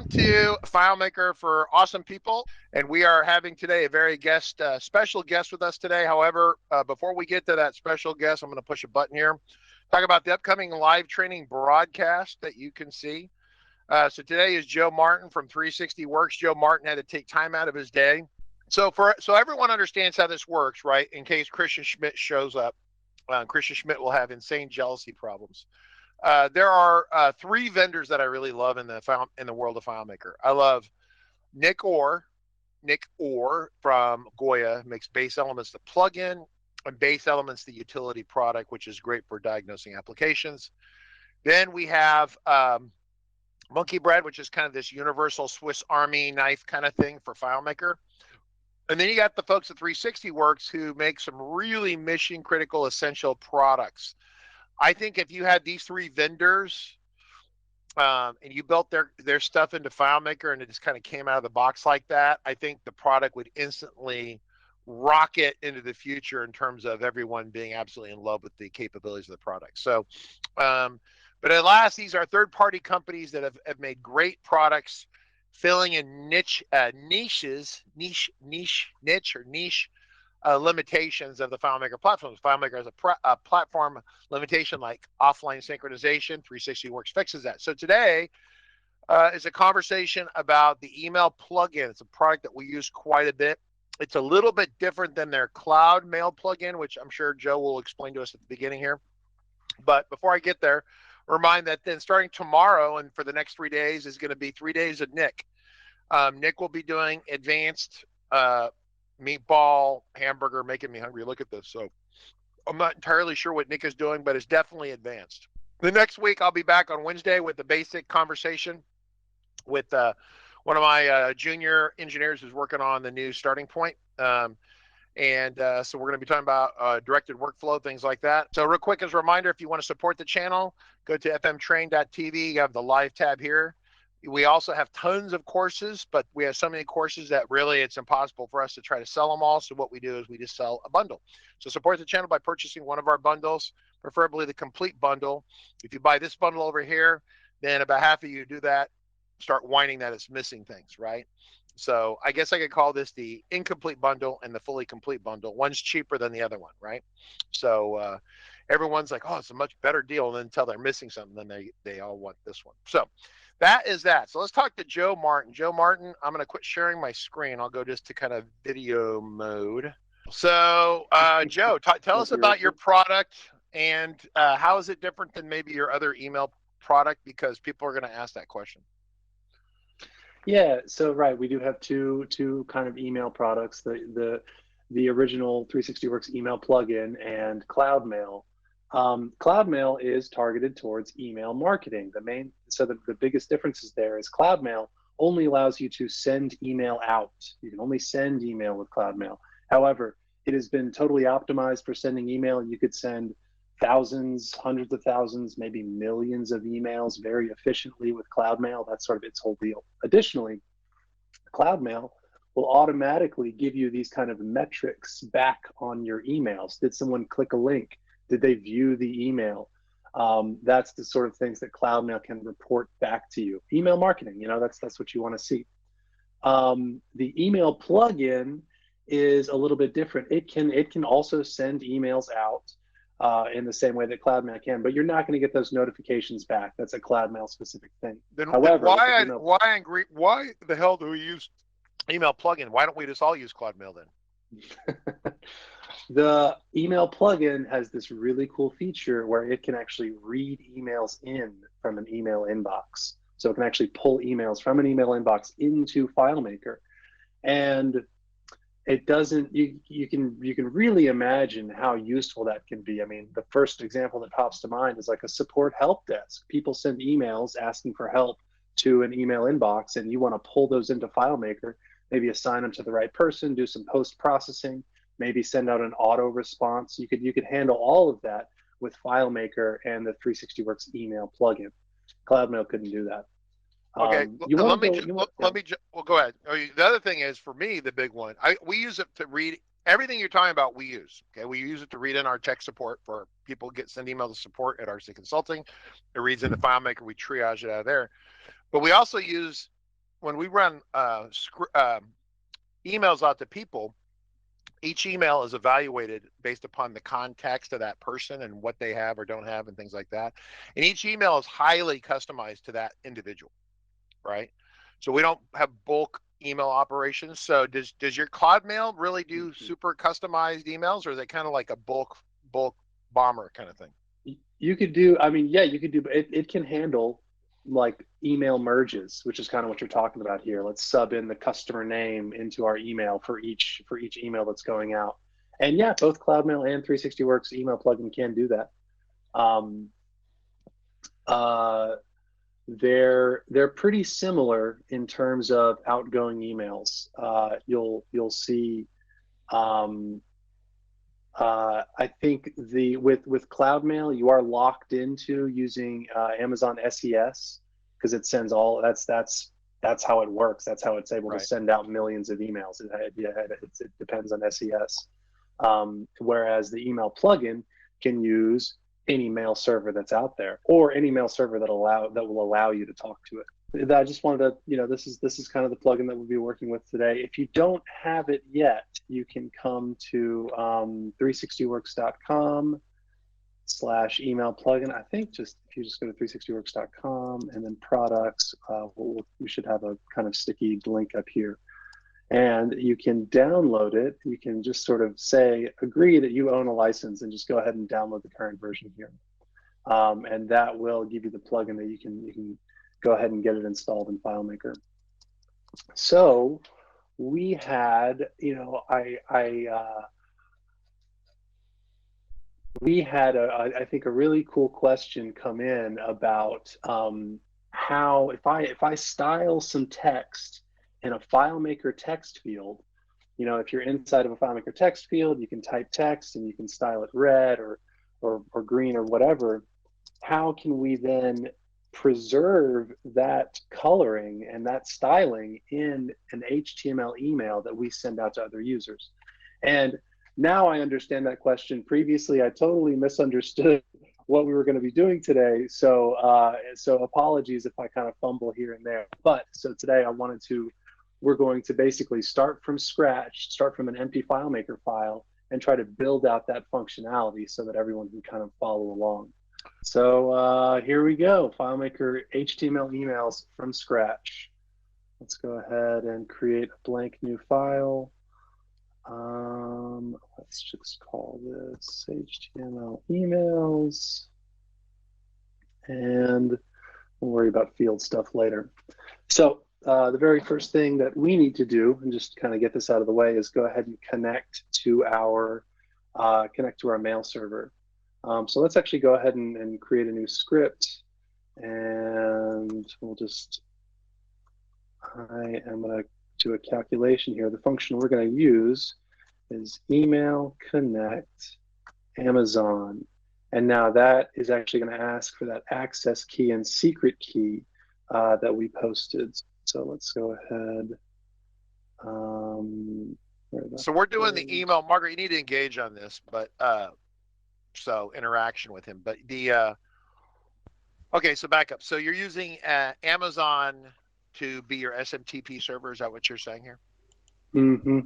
to FileMaker for Awesome People, and we are having today a very special guest with us today. However, before we get to that special guest, I'm going to push a button here. Talk about the upcoming live training broadcast that you can see. So today is Joe Martin from 360Works. Joe Martin had to take time out of his day. So everyone understands how this works, right? In case Christian Schmidt shows up, Christian Schmidt will have insane jealousy problems. There are three vendors that I really love in the world of FileMaker. I love Nick Orr from Goya, makes Base Elements the plugin, and Base Elements the utility product, which is great for diagnosing applications. Then we have Monkey Bread, which is kind of this universal Swiss Army knife kind of thing for FileMaker. And then you got the folks at 360Works who make some really mission critical essential products. I think if you had these three vendors and you built their stuff into FileMaker and it just kind of came out of the box like that, I think the product would instantly rocket into the future in terms of everyone being absolutely in love with the capabilities of the product. So, but at last, these are third-party companies that have made great products, filling in niche limitations of the FileMaker platform. FileMaker has a platform limitation like offline synchronization. 360Works fixes that. So today is a conversation about the email plugin. It's a product that we use quite a bit. It's a little bit different than their cloud mail plugin, which I'm sure Joe will explain to us at the beginning here. But before I get there, remind that then starting tomorrow and for the next 3 days is going to be 3 days of Nick. Nick will be doing advanced meatball hamburger, making me hungry. Look at this. So I'm not entirely sure what Nick is doing, but it's definitely advanced. The next week, I'll be back on Wednesday with the basic conversation with one of my junior engineers who's working on the new starting point. So we're going to be talking about directed workflow, things like that. So real quick as a reminder, if you want to support the channel, go to fmtrain.tv. You have the live tab here. We also have tons of courses, but we have so many courses that really it's impossible for us to try to sell them all. So what we do is we just sell a bundle. So support the channel by purchasing one of our bundles, preferably the complete bundle. If you buy this bundle over here, then about half of you do that, start whining that it's missing things, right? So I guess I could call this the incomplete bundle and the fully complete bundle. One's cheaper than the other one, right? So everyone's like, oh, it's a much better deal. And then until they're missing something, then they all want this one. So that is that. So let's talk to Joe Martin. Joe Martin, I'm going to quit sharing my screen. I'll go just to kind of video mode. So Joe, tell us about your product and how is it different than maybe your other email product? Because people are going to ask that question. Yeah, so right, we do have two kind of email products, the original 360Works email plugin and Cloud Mail. Cloud Mail is targeted towards email marketing. The biggest differences there is Cloud Mail only allows you to send email out. You can only send email with Cloud Mail. However, it has been totally optimized for sending email. You could send thousands, hundreds of thousands, maybe millions of emails very efficiently with Cloud Mail. That's sort of its whole deal. Additionally, Cloud Mail will automatically give you these kind of metrics back on your emails. Did someone click a link? Did they view the email? That's the sort of things that Cloud Mail can report back to you. Email marketing, that's what you want to see. The email plugin is a little bit different. It can also send emails out in the same way that Cloud Mail can, but you're not going to get those notifications back. That's a Cloud Mail specific thing. However, why the hell do we use email plugin? Why don't we just all use Cloud Mail then? The email plugin has this really cool feature where it can actually read emails in from an email inbox. So it can actually pull emails from an email inbox into FileMaker. And it doesn't, you can really imagine how useful that can be. I mean, the first example that pops to mind is like a support help desk. People send emails asking for help to an email inbox, and you want to pull those into FileMaker, maybe assign them to the right person, do some post-processing, maybe send out an auto response. You could handle all of that with FileMaker and the 360Works email plugin. Cloud Mail couldn't do that. Okay, well, go ahead. The other thing is, for me, the big one, we use it to read everything you're talking about. We use, okay, we use it to read in our tech support for people send email to support at RC Consulting. It reads into FileMaker. We triage it out of there, but we also use when we run emails out to people, each email is evaluated based upon the context of that person and what they have or don't have and things like that. And each email is highly customized to that individual, right? So we don't have bulk email operations. So does your Cloud Mail really do super customized emails, or is it kind of like a bulk bomber kind of thing? You could do, I mean, yeah, you could do, but it can handle like email merges, which is kind of what you're talking about here. Let's sub in the customer name into our email for each email that's going out. And yeah, both CloudMail and 360Works email plugin can do that. Um, uh, they're pretty similar in terms of outgoing emails. You'll see. I think with Cloud Mail, you are locked into using Amazon SES because it sends all. That's how it works. That's how it's able to send out millions of emails. It depends on SES. Whereas the email plugin can use any mail server that's out there, or any mail server that will allow you to talk to it. I just wanted to, this is kind of the plugin that we'll be working with today. If you don't have it yet, you can come to 360works.com/email plugin. I think if you just go to 360works.com and then products, we should have a kind of sticky link up here. And you can download it. You can just sort of agree that you own a license and just go ahead and download the current version here. And that will give you the plugin that you can go ahead and get it installed in FileMaker. So we had, we had I think a really cool question come in about how if I style some text in a FileMaker text field, if you're inside of a FileMaker text field, you can type text and you can style it red or green or whatever. How can we then preserve that coloring and that styling in an HTML email that we send out to other users? And now I understand that question. Previously, I totally misunderstood what we were going to be doing today. So apologies if I kind of fumble here and there. But so today we're going to basically start from scratch, start from an empty FileMaker file, and try to build out that functionality so that everyone can kind of follow along. So here we go, FileMaker HTML emails from scratch. Let's go ahead and create a blank new file. Let's just call this HTML emails, and we'll worry about field stuff later. So the very first thing that we need to do, and just kind of get this out of the way, is go ahead and connect to our mail server. So let's actually go ahead and create a new script, and I am going to do a calculation here. The function we're going to use is email connect Amazon. And now that is actually going to ask for that access key and secret key that we posted. So let's go ahead. So we're doing the email. Margaret, you need to engage on this, but so interaction with him. But okay, so back up. So you're using Amazon to be your SMTP server. Is that what you're saying here? Mm-hmm.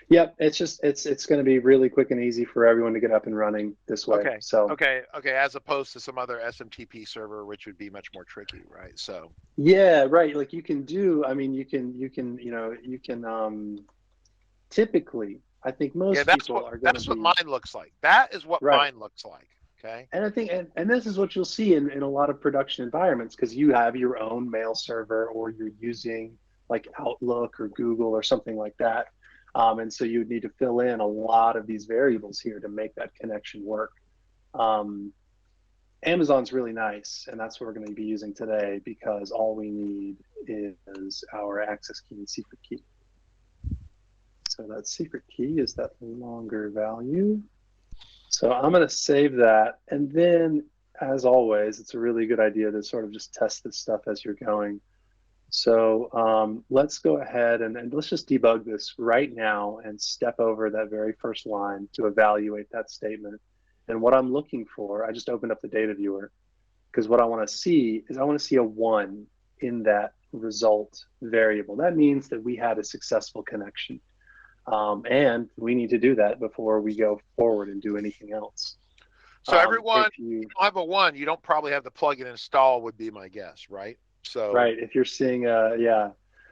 Yep. It's going to be really quick and easy for everyone to get up and running this way. Okay. So okay. As opposed to some other SMTP server, which would be much more tricky, right? So yeah, right. Like you can typically, I think most people are going to be. That's what mine looks like. That is what mine looks like. Okay. And I think, and this is what you'll see in a lot of production environments, because you have your own mail server, or you're using like Outlook or Google or something like that. And so you would need to fill in a lot of these variables here to make that connection work. Amazon's really nice, and that's what we're going to be using today, because all we need is our access key and secret key. So that secret key is that longer value. So I'm going to save that. And then, as always, it's a really good idea to sort of just test this stuff as you're going. So let's go ahead and let's just debug this right now and step over that very first line to evaluate that statement. And what I'm looking for, I just opened up the data viewer, because what I want to see is I want to see a 1 in that result variable. That means that we had a successful connection. And we need to do that before we go forward and do anything else. So everyone, if you don't have a 1, you don't probably have the plugin installed, would be my guess, right? So right, if you're seeing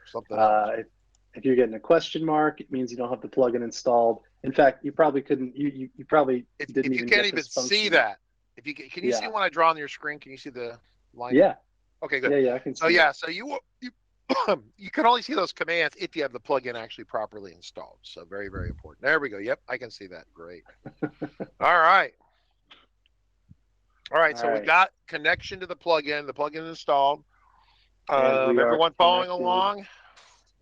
something else. If you're getting a question mark, it means you don't have the plugin installed. In fact, you probably couldn't. You probably didn't if you even can't get even this function. see that. If you can you see when I draw on your screen? Can you see the line? Yeah. Okay, good. Yeah, I can see. So yeah, so you you can only see those commands if you have the plugin actually properly installed. So very, very important. There we go. Yep, I can see that. Great. All right. All right. So we got connection to the plugin. The plugin is installed. Everyone following along?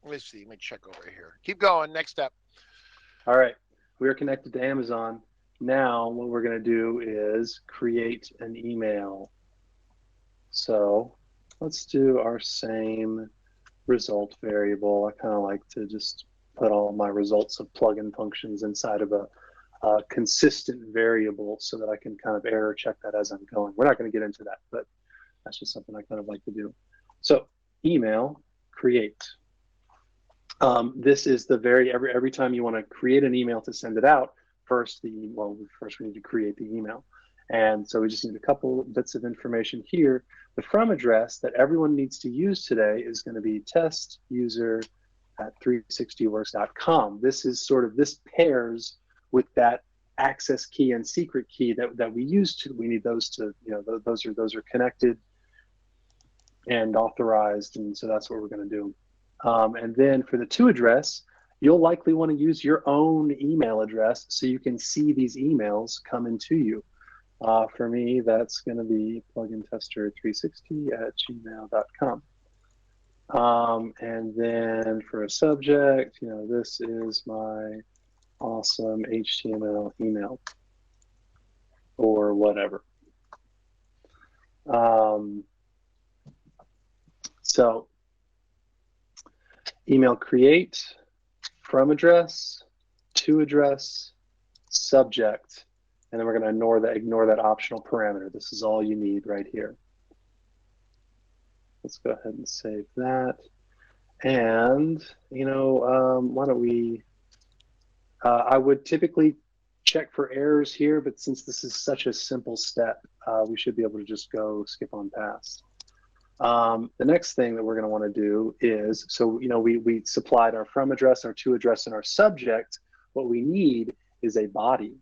Let me see. Let me check over here. Keep going. Next step. All right. We are connected to Amazon. Now what we're going to do is create an email. So let's do our same result variable. I kind of like to just put all my results of plugin functions inside of a consistent variable so that I can kind of error check that as I'm going. We're not going to get into that, but that's just something I kind of like to do. So email create. This is the every time you want to create an email to send it out, first we need to create the email. And so we just need a couple bits of information here. The from address that everyone needs to use today is going to be test user at 360works.com. This pairs with that access key and secret key that we use to. We need those to, those are connected and authorized, and so that's what we're going to do. And then for the to address, you'll likely want to use your own email address so you can see these emails come into you. For me, that's going to be plugintester360@gmail.com. And then for a subject, this is my awesome HTML email or whatever. So email create, from address, to address, subject, and then we're going to ignore that optional parameter. This is all you need right here. Let's go ahead and save that. And, why don't we, I would typically check for errors here, but since this is such a simple step, we should be able to just skip on past. The next thing that we're going to want to do is, we supplied our from address, our to address, and our subject. What we need is a body.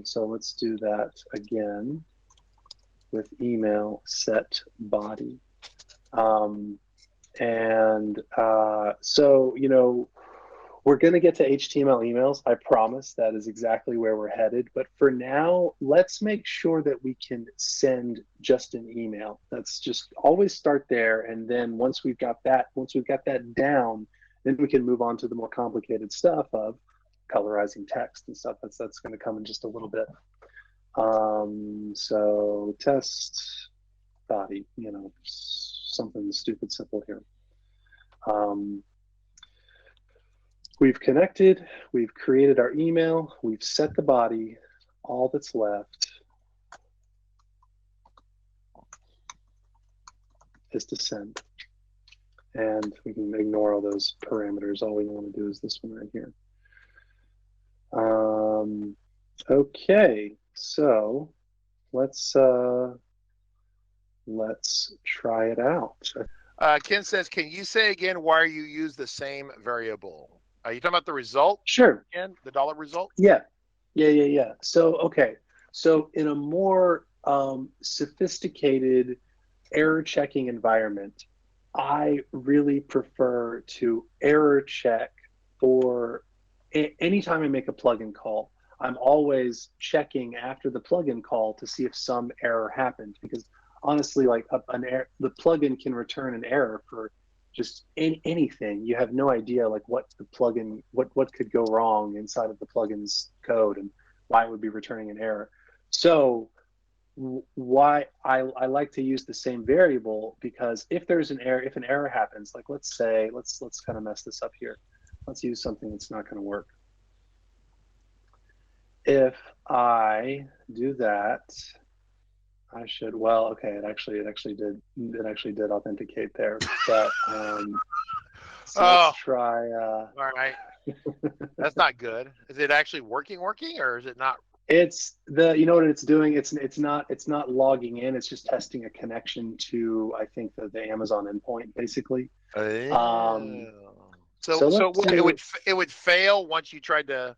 So let's do that again with email set body. We're going to get to HTML emails. I promise that is exactly where we're headed. But for now, let's make sure that we can send just an email. Let's just always start there. And then once we've got that down, then we can move on to the more complicated stuff of colorizing text and stuff. That's going to come in just a little bit. So test body, something stupid simple here. We've connected, we've created our email, we've set the body. All that's left is to send. And we can ignore all those parameters. All we want to do is this one right here. Okay, so let's try it out. Ken says, can you say again why you use the same variable? Are you talking about the result? Sure. Ken, the dollar result? Yeah. So, okay. So in a more sophisticated error checking environment, I really prefer to error check for anytime I make a plugin call. I'm always checking after the plugin call to see if some error happened, because honestly, like the plugin can return an error for just anything. You have no idea like what the plugin, what could go wrong inside of the plugin's code and why it would be returning an error. So why I like to use the same variable, because if there's an error, if an error happens, like let's say, let's kind of mess this up here. Let's use something that's not going to work. If I do that, I should. Well, okay. It actually did authenticate there. But so Oh, let's try. all right. That's not good. Is it actually working, or is it not? It's you know what it's doing. It's not logging in. It's just testing a connection to, I think, the Amazon endpoint basically. Um, So so so let's what, it do. would fail once you tried to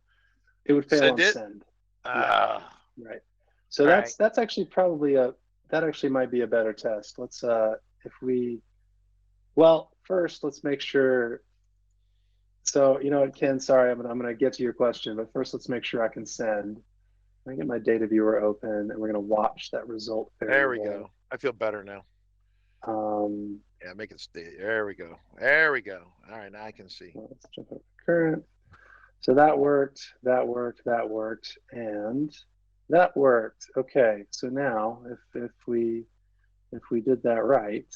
It would fail send on it. send. Yeah. Uh, Right. So all right. that's actually probably that actually might be a better test. Let's if we well first let's make sure. So you know what, Ken, sorry, I'm gonna get to your question, but first let's make sure I can send. I get my data viewer open and we're gonna watch that result There we variable. go. I feel better now. Um, Yeah, make it stay. There we go. There we go. All right, now I can see. let's jump up to current. So that worked, that worked, that worked, and that worked. Okay, so now if we did that right,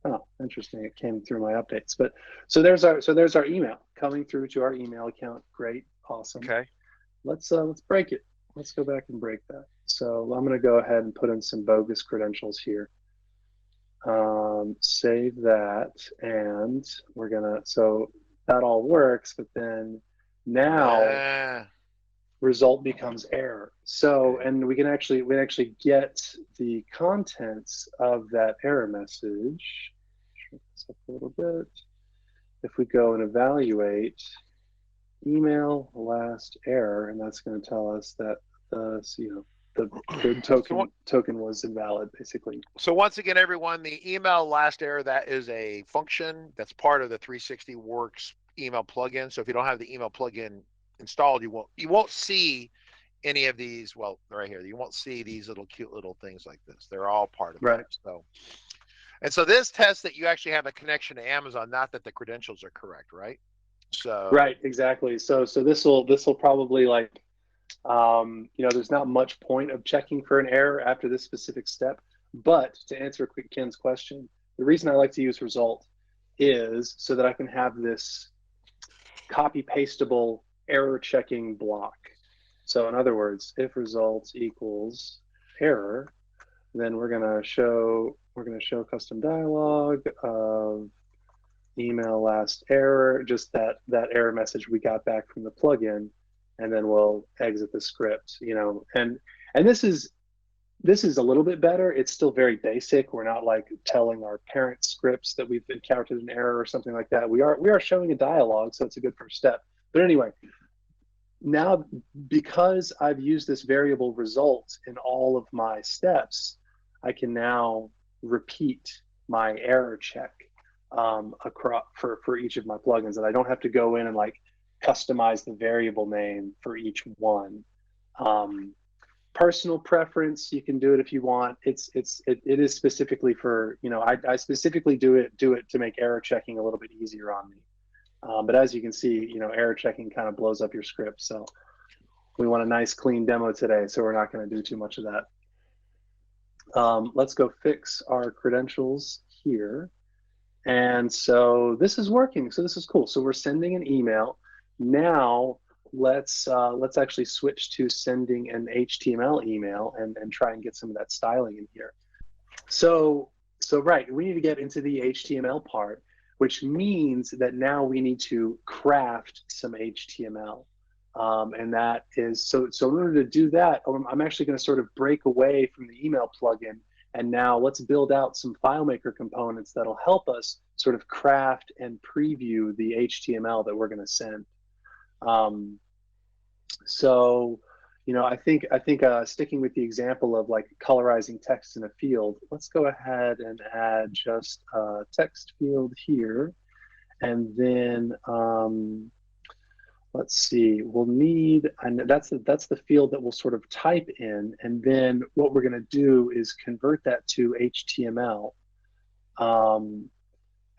oh, interesting, it came through my updates. But so there's our email coming through to our email account. Great, awesome. Okay. Let's break it. Let's go back and break that. So I'm going to go ahead and put in some bogus credentials here. Save that, and we're gonna. So that all works, but then now result becomes error. So, and we actually get the contents of that error message. Shrink this up a little bit. If we go and evaluate email last error, and that's going to tell us that the token was invalid, basically. So once again, everyone, the email last error, that is a function that's part of the 360Works email plugin. So if you don't have the email plugin installed, you won't see any of these. Well, right here, you won't see these little cute little things like this. They're all part of right. that. So this tests that you actually have a connection to Amazon, not that the credentials are correct, right? So right, exactly. So this will probably like there's not much point of checking for an error after this specific step. But to answer quick Ken's question, the reason I like to use result is so that I can have this copy pastable error checking block. So in other words, if results equals error, then we're going to show custom dialog of email last error, just that error message we got back from the plugin, and then we'll exit the script, and this is a little bit better. It's still very basic. We're not like telling our parent scripts that we've encountered an error or something like that. We are showing a dialogue, so it's a good first step. But anyway, now because I've used this variable result in all of my steps, I can now repeat my error check across for each of my plugins, and I don't have to go in and like customize the variable name for each one. Personal preference, you can do it if you want. It is specifically for, I specifically do it to make error checking a little bit easier on me. But as you can see, error checking kind of blows up your script. So we want a nice clean demo today, so we're not going to do too much of that. Let's go fix our credentials here. And so this is working. So this is cool. So we're sending an email. Now let's actually switch to sending an HTML email and try and get some of that styling in here. So right, we need to get into the HTML part, which means that now we need to craft some HTML. And that is, so in order to do that, I'm actually going to sort of break away from the email plugin. And now let's build out some FileMaker components that'll help us sort of craft and preview the HTML that we're going to send. So, I think sticking with the example of like colorizing text in a field, let's go ahead and add just a text field here. And then let's see, we'll need, and that's the field that we'll sort of type in. And then what we're going to do is convert that to HTML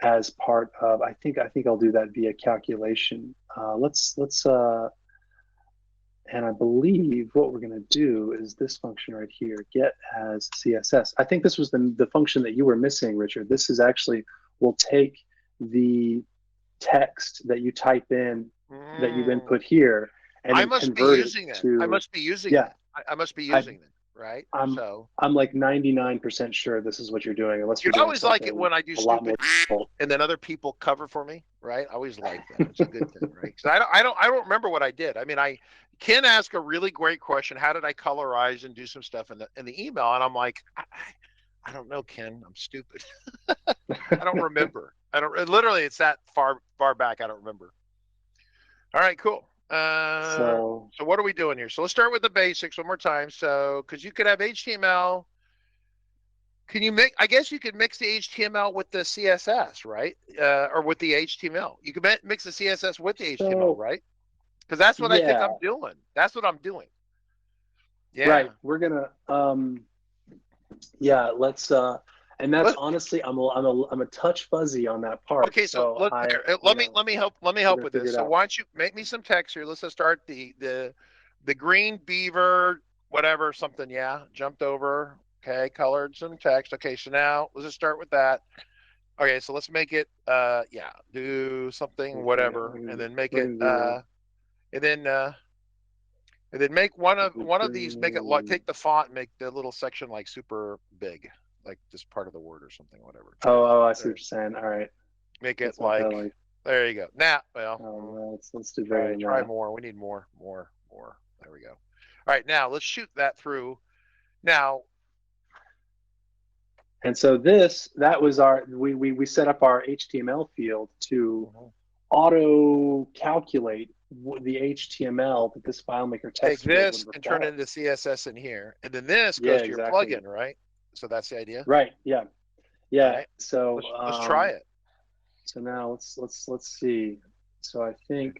as part of, I think I'll do that via calculation. And I believe what we're going to do is this function right here, get as CSS. I think this was the function that you were missing, Richard. This is actually, we'll take the text that you type in that you've input here, and I must be using it. I must be using it. I must be I using them, right? I'm So I'm like 99% sure this is what you're doing, unless you you're know, I doing always like it something when I do a lot more stupid difficult. and then other people cover for me, right? I always like that. It's a good thing, right? Because I don't remember what I did. I mean, Ken asked a really great question. How did I colorize and do some stuff in the email? And I'm like, I don't know, Ken. I'm stupid. I don't remember. I don't literally. It's that far back. I don't remember. All right, cool. So So what are we doing here? So let's start with the basics one more time. So because you could have HTML. Can you mix? I guess you could mix the HTML with the CSS, right? Or with the HTML. You could mix the CSS with the HTML, so right? Because that's what I think yeah, I'm doing. That's what I'm doing. Yeah. right. We're gonna yeah, let's and that's Let honestly I'm a touch fuzzy on that part. Okay. So So I let me we're help gonna with figure this. it So out. why don't you make me some text here? Let's just start the green beaver whatever something. Yeah, jumped over. Okay, colored some text. Okay, so now let's just start with that. Okay, so let's make it yeah, do something Okay, whatever, and then make we're it gonna do and then uh and then make one of these, make it like take the font and make the little section like super big, like just part of the word or something, whatever. Try that. I see what There. you're saying. All right. Make it Let's make that like like there you go. Now, let's do better than try that. more. We need more. There we go. All right, now let's shoot that through. Now, And so that was we set up our HTML field to mhm. auto calculate the HTML that this FileMaker Take text field this would and turn it require. into CSS in here, and then this Yeah, goes to your exactly. plugin, right? So that's the idea. Right. Yeah. All Yeah. right, So let's try it. so now let's see. So I think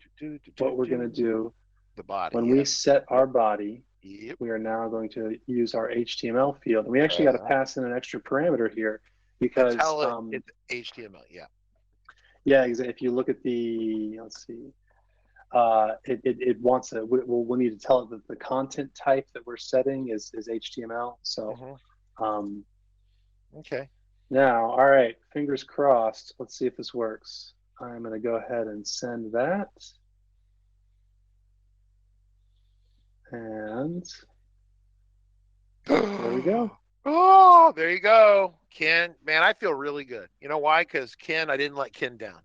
what we're gonna Do. do The body, when we yep, set our body, yep. we are now going to use our HTML field. And we actually got to pass in an extra parameter here And because, tell it it's HTML. Yeah. yeah, if you look at the, let's see, it wants a, we'll need to tell it that the content type that we're setting is HTML. So Hmm. um, Okay. now, all right, fingers crossed. Let's see if this works. I'm going to go ahead and send that. And there we go. Oh, there you go, Ken. Man, I feel really good. You know why? Because Ken, I didn't let Ken down.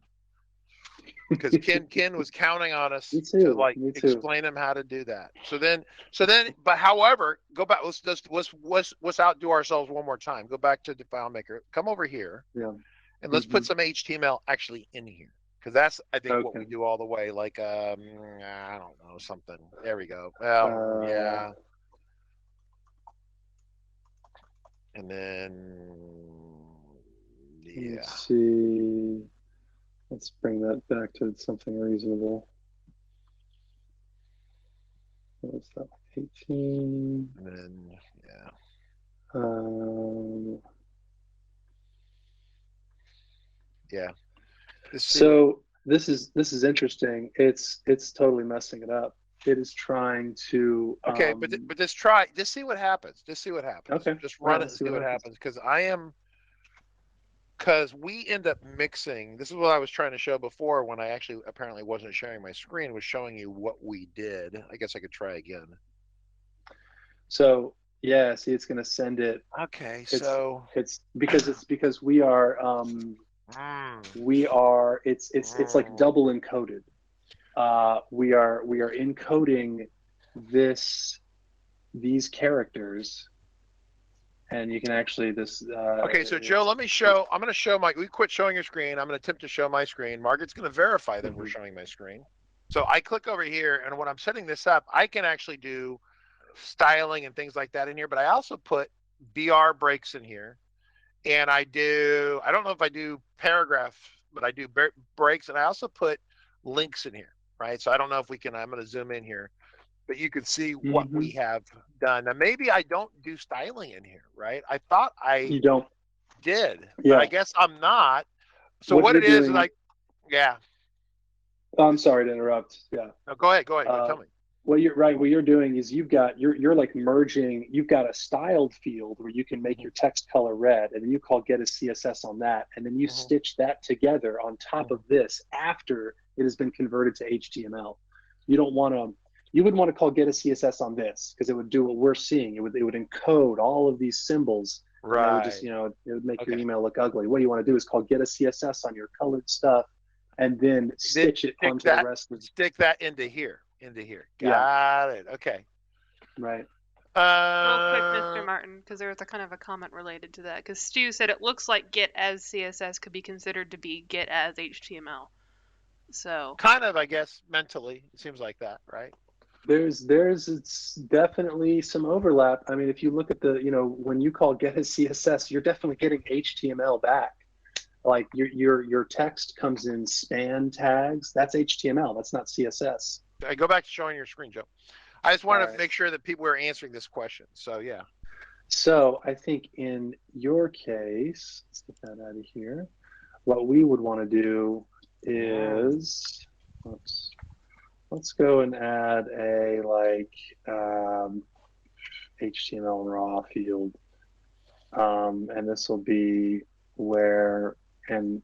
Because Ken was counting on us Me to too. like Me too. explain him how to do that. But however, go back. Let's outdo ourselves one more time. Go back to the FileMaker. Come over here, Yeah. and let's put Mm-hmm. some HTML actually in here. Because that's, I think, what Okay. we do all the way. Like, I don't know, something. There we go. Well, Uh, yeah. And then, yeah. let's see. Let's bring that back to something reasonable. What's that? 18. And then, yeah. Um, Yeah. Let's see what. so this is interesting. It's totally messing it up. It is trying to. Okay, but just see what happens. Just see what happens. Okay. Just All right. run it Let's and see see what what happens. happens. Because we end up mixing. This is what I was trying to show before when I actually apparently wasn't sharing my screen, was showing you what we did. I guess I could try again. So yeah, see, it's going to send it. Okay, It's so it's because we are mm, it's like double encoded. We are encoding these characters, and you can actually okay, so Joe, let me show. I'm going to show my. We quit showing your screen. I'm going to attempt to show my screen. Margaret's going to verify that we're Mhm. showing my screen. So I click over here, and when I'm setting this up, I can actually do styling and things like that in here. But I also put BR breaks in here, and I don't know if I do paragraph, but I do breaks, and I also put links in here, right? So I don't know if we can. I'm going to zoom in here, but you can see what we Mhm. have done. Now maybe I don't do styling in here, right? I thought I You don't. did, but I Yeah. guess I'm not. So What what you're it is doing. yeah. Oh, I'm sorry to interrupt. Yeah. No, go ahead. Go ahead. Uh, Tell me. what you're right. What you're doing is you're like merging. You've got a styled field where you can make Mm-hmm, your text color red, and then you call get a CSS on that, and then you mm-hmm, stitch that together on top mm-hmm. of this after it has been converted to HTML. You don't want to. you wouldn't want to call get a CSS on this because it would do what we're seeing. It would encode all of these symbols, and that would just, Right. it would make your Okay. email look ugly. What you want to do is call get a CSS on your colored stuff, and then Then stitch it onto the rest of. stick that into here. Yeah, Got it. Okay. right. Real quick, Mr. Martin, because there was a kind of a comment related to that. Because Stu said it looks like get as CSS could be considered to be get as HTML. So kind of, I guess, mentally, it seems like that, right? It's definitely some overlap. I mean, if you look at the, when you call get as CSS, you're definitely getting HTML back. Like your text comes in span tags. That's HTML. That's not CSS. I go back to showing your screen, Joe. I just wanted to Right. make sure that people were answering this question. So yeah. So I think in your case, let's get that out of here. What we would want to do is, let's go and add a HTML and raw field, and this will be where, and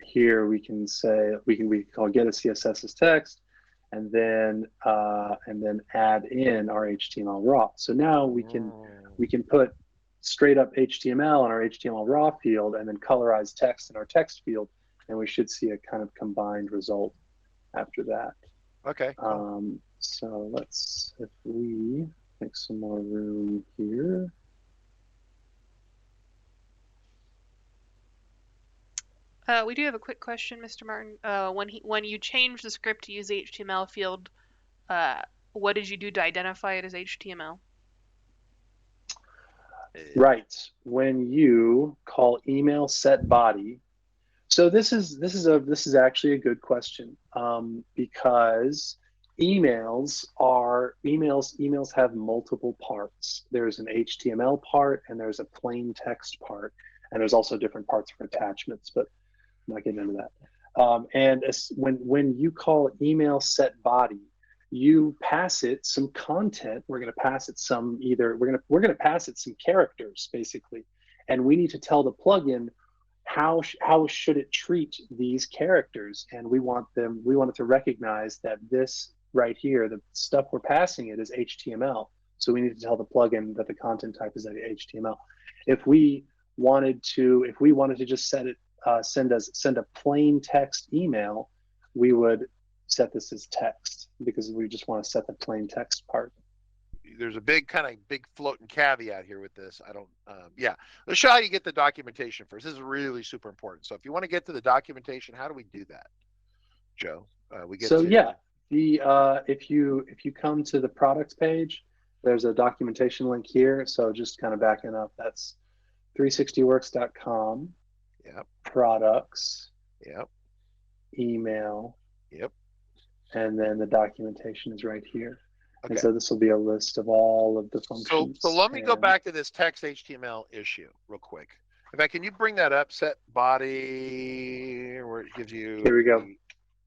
here we can say we can call get a CSS as text, and then add in our HTML raw. So now we can put straight up HTML in our HTML raw field, and then colorize text in our text field, and we should see a kind of combined result after that. Okay. Cool. So if we make some more room here. we do have a quick question, Mr. Martin. When you changed the script to use the HTML field, what did you do to identify it as HTML? Right. When you call email set body. So this is actually a good question, because emails have multiple parts. There's an HTML part, and there's a plain text part, and there's also different parts for attachments, but I'm not getting into that. And when you call email set body, you pass it some content. We're going to pass it we're going to pass it some characters, basically, and we need to tell the plugin how should it treat these characters, and we want it to recognize that this right here, the stuff we're passing it, is HTML. So we need to tell the plugin that the content type is HTML. If we wanted to just send a plain text email, we would set this as text, because we just want to set the plain text part. There's a big floating caveat here with this. Let's show how you get the documentation first. This is really super important. So if you want to get to the documentation, how do we do that, Joe? If you come to the products page, there's a documentation link here. So just kind of backing up, that's 360works.com. Yep. Products. Yep. Email. Yep. And then the documentation is right here. Okay. And so this will be a list of all of the functions. So let me go back to this text HTML issue real quick. In fact, can you bring that up? Set body, where it gives you. Here we go.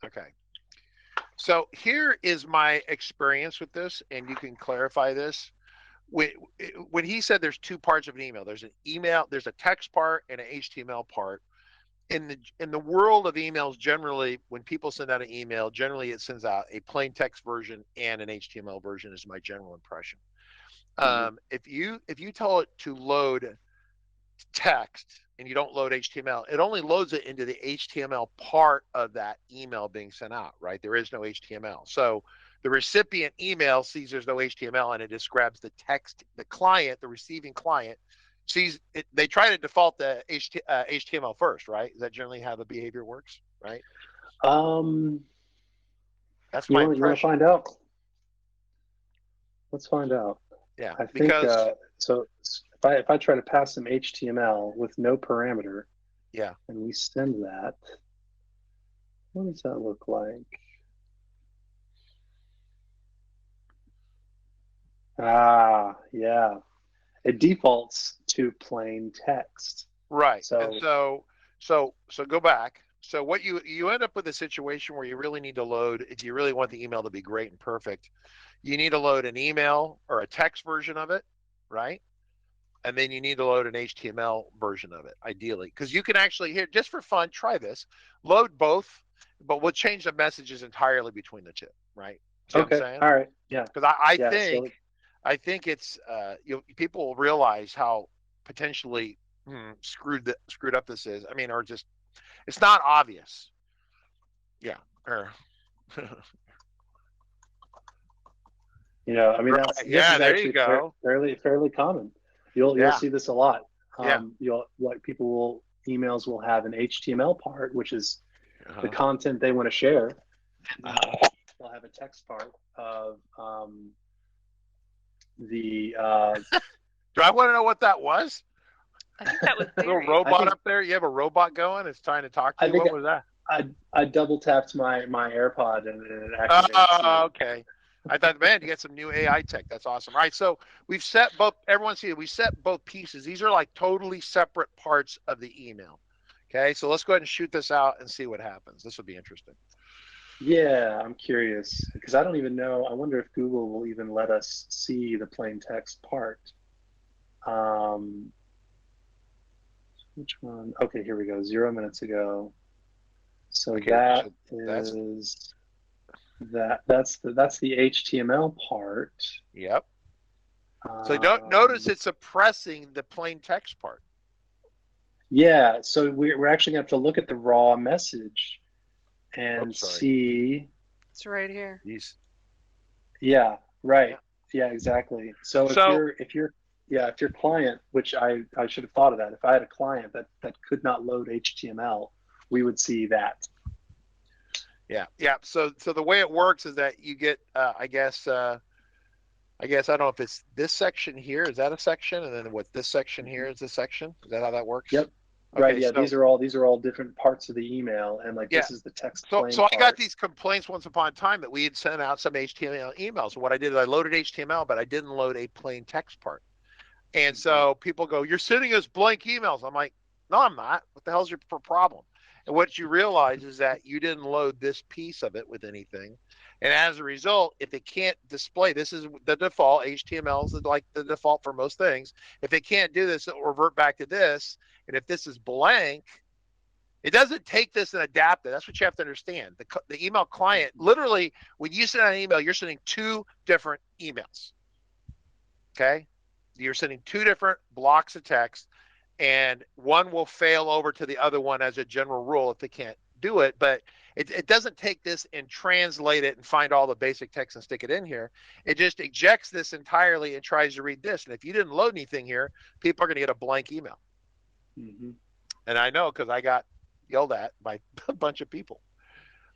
Okay. So here is my experience with this, and you can clarify this. When he said there's two parts of an email, there's a text part and an HTML part. In the world of emails, generally, when people send out an email, generally it sends out a plain text version and an HTML version, is my general impression. Mm-hmm. If you tell it to load text and you don't load HTML, it only loads it into the HTML part of that email being sent out, right? There is no HTML. So the recipient email sees there's no HTML, and it just grabs the text. The client, the receiving client, sees it. They try to default the HTML first, right? Is that generally how the behavior works, right? That's my impression. You want to find out? Let's find out. Yeah, I think so. If I try to pass some HTML with no parameter, yeah, and we send that, what does that look like? Yeah. It defaults to plain text. Right. So go back. So what you end up with a situation where you really need to load, if you really want the email to be great and perfect, you need to load an email or a text version of it, right? And then you need to load an HTML version of it, ideally, because you can actually, here, just for fun, try this, load both, but we'll change the messages entirely between the two, right? See what I'm Okay. saying? All right. Yeah. Because Yeah. So I think it's people will realize how potentially screwed up this is. I mean, or just it's not obvious. Yeah. I mean, Right. this Yeah. is There you actually go. fairly common. You'll Yeah. see this a lot. Yeah. Emails will have an HTML part, which is the Uh-huh. content they want to share. And then they'll have a text part of the. Do I want to know what that was? I think that was A little Barry. robot up there. You have a robot going. It's trying to talk to I you. think What was that? I double tapped my AirPod and it activated. Oh, okay. I thought, man, you get some new AI tech. That's awesome. All right, so we've set both. Everyone see it. We set both pieces. These are like totally separate parts of the email. Okay, so let's go ahead and shoot this out and see what happens. This will be interesting. Yeah, I'm curious because I don't even know. I wonder if Google will even let us see the plain text part. Which one? Okay, here we go. 0 minutes ago. So Okay, that so is that's the HTML part. Yep. So don't notice it's suppressing the plain text part. Yeah, so we're actually going to have to look at the raw message and see. It's right here. Yeah, right. Yeah, exactly. So if your client, which I should have thought of that. If I had a client that could not load HTML, we would see that. Yeah. So the way it works is that you get, I guess I don't know if it's this section here. Is that a section? And then what this section here is this section? Is that how that works? Yep. Okay, right. Yeah. So, these are all different parts of the email, and this is the text. So I got these complaints once upon a time that we had sent out some HTML emails. And what I did is I loaded HTML, but I didn't load a plain text part. And so people go, "You're sending us blank emails." I'm like, "No, I'm not. What the hell's your problem?" And what you realize is that you didn't load this piece of it with anything. And as a result, if it can't display, this is the default. HTML is like the default for most things. If it can't do this, it'll revert back to this. And if this is blank, it doesn't take this and adapt it. That's what you have to understand. The email client, literally, when you send an email, you're sending two different emails. Okay? You're sending two different blocks of text, and one will fail over to the other one as a general rule if they can't do it. But it doesn't take this and translate it and find all the basic text and stick it in here. It just ejects this entirely and tries to read this. And if you didn't load anything here, people are going to get a blank email. Mm-hmm. And I know because I got yelled at by a bunch of people.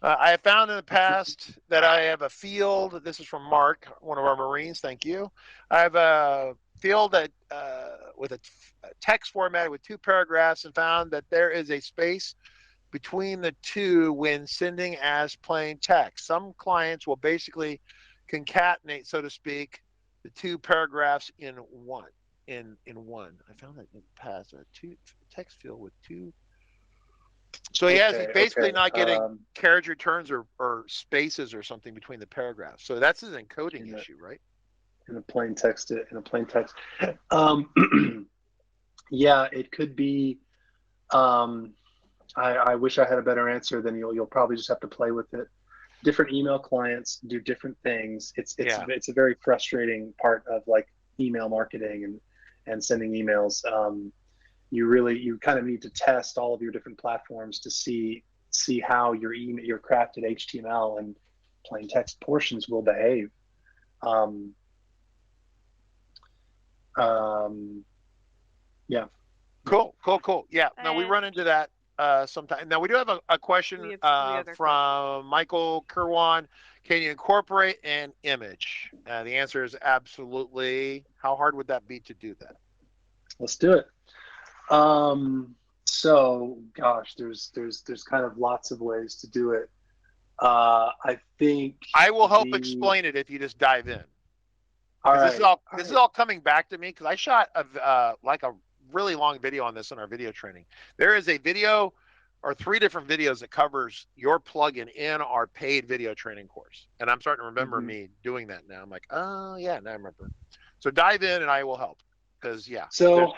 I have found in the past that I have a field. This is from Mark, one of our Marines. Thank you. I have a field that with a text format with two paragraphs, and found that there is a space between the two when sending as plain text. Some clients will basically concatenate, so to speak, the two paragraphs in one. In one, I found that in the past a two text field with two. So he's basically not getting carriage returns or spaces or something between the paragraphs. So that's an encoding issue, right? In a plain text. Yeah, it could be. I wish I had a better answer. Then you'll probably just have to play with it. Different email clients do different things. It's a very frustrating part of like email marketing and sending emails. You kind of need to test all of your different platforms to see how your crafted HTML and plain text portions will behave. Yeah. Cool. Yeah. Now we run into that sometime. Now we do have a question from Michael Kerwan. Can you incorporate an image? The answer is absolutely. How hard would that be to do that? Let's do it. So gosh, there's kind of lots of ways to do it. I think I will help explain it if you just dive in. All right. This is all coming back to me because I shot like a really long video on this in our video training. There is a video or 3 different videos that covers your plugin in our paid video training course. And I'm starting to remember me doing that now. I'm like, oh yeah, now I remember. So dive in and I will help. Because so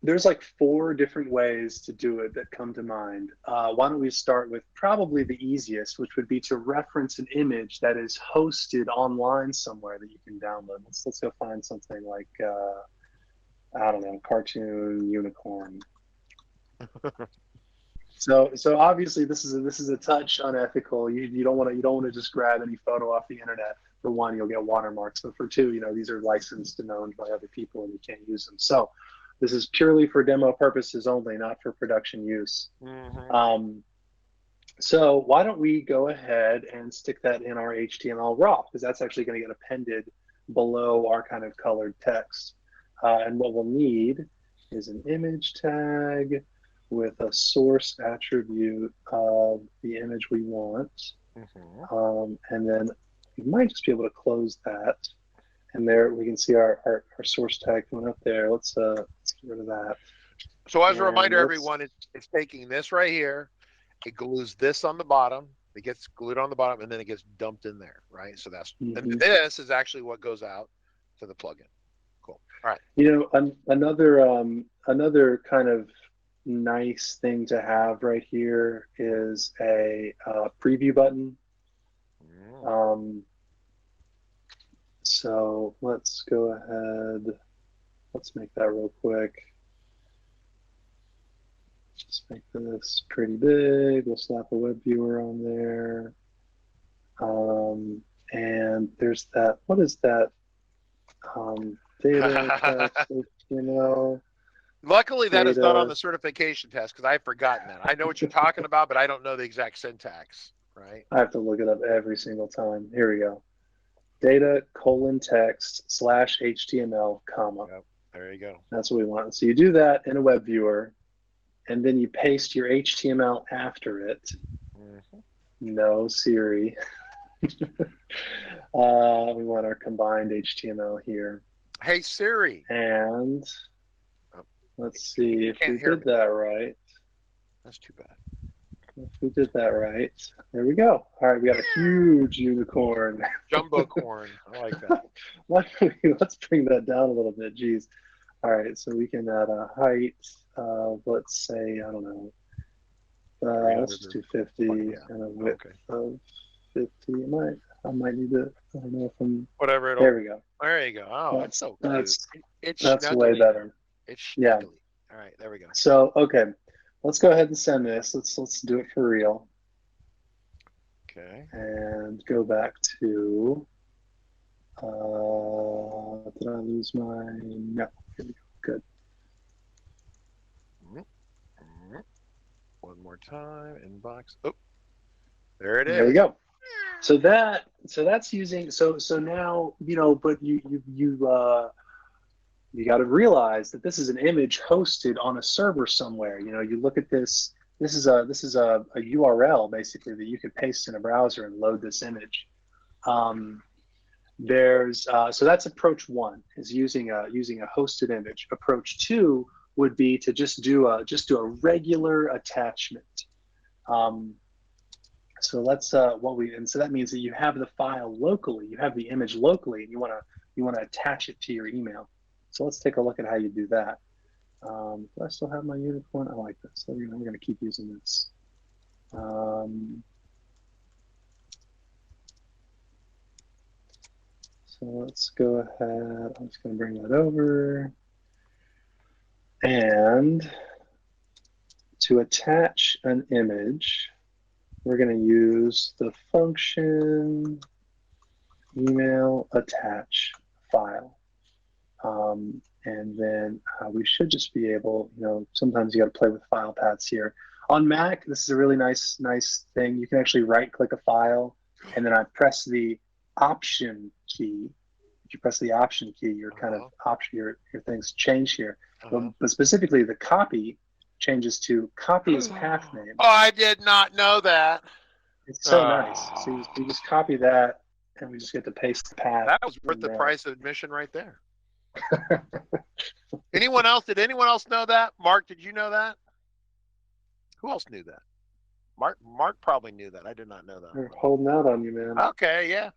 there's like 4 different ways to do it that come to mind. Why don't we start with probably the easiest, which would be to reference an image that is hosted online somewhere that you can download. Let's go find something like, I don't know, cartoon unicorn. So obviously this is a touch unethical. You don't want to just grab any photo off the internet. For one, you'll get watermarks, but for two, these are licensed and owned by other people, and you can't use them. So this is purely for demo purposes only, not for production use. Mm-hmm. So why don't we go ahead and stick that in our HTML raw, because that's actually going to get appended below our kind of colored text. And what we'll need is an image tag with a source attribute of the image we want. Mm-hmm. And then you might just be able to close that. And there we can see our source tag going up there. Let's get rid of that. So as a reminder, everyone, it's taking this right here. It glues this on the bottom. It gets glued on the bottom, and then it gets dumped in there, right? So that's and this is actually what goes out to the plugin. Cool. All right. Another kind of nice thing to have right here is a preview button. So let's go ahead. Let's make that real quick. Just make this pretty big. We'll slap a web viewer on there. And there's that. What is that? Data text, Luckily, that is not on the certification test because I've forgotten that. I know what you're talking about, but I don't know the exact syntax, right? I have to look it up every single time. Here we go. Data : text / HTML, comma. Yep, there you go. That's what we want. So you do that in a web viewer, and then you paste your HTML after it. Mm-hmm. No Siri. We want our combined HTML here. Hey Siri. And let's see if we did that right. That's too bad. If we did that right, there we go. All right, we got a huge unicorn. Jumbo corn. I like that. Let's bring that down a little bit. Geez. All right, so we can add a height of, let's say, I don't know, let's just do 50 and a width of 50. I might need to, I don't know if I'm, whatever. There we go. There you go. Oh, that's so cute. That's way better. It's snuggly. Yeah. All right, there we go. So, okay, let's go ahead and send this. Let's do it for real. Okay. And go back to, did I lose my, no, here we go, good. One more time, inbox. Oh, there it is. There we go. So that's using, so now, but you got to realize that this is an image hosted on a server somewhere. You look at this. This is a URL basically that you could paste in a browser and load this image. So that's approach 1, is using a hosted image. Approach 2 would be to just do a regular attachment. So let's so that means that you have the file locally, you have the image locally, and you want to attach it to your email. So let's take a look at how you do that. Do I still have my unicorn? I like this. So we're going to keep using this. So let's go ahead. I'm just going to bring that over. And to attach an image, we're going to use the function email attach file. And then we should just be able, sometimes you got to play with file paths here. On Mac, this is a really nice thing. You can actually right-click a file, and then I press the Option key. If you press the Option key, your kind of option, your things change here. But specifically, the copy changes to copy as path name. Oh, I did not know that. It's so nice. So you just copy that, and we just get to paste the path. That was worth the price of admission right there. Anyone else? Did anyone else know that? Mark, did you know that? Who else knew that? Mark probably knew that. I did not know that. We're holding out on you, man. Okay, yeah.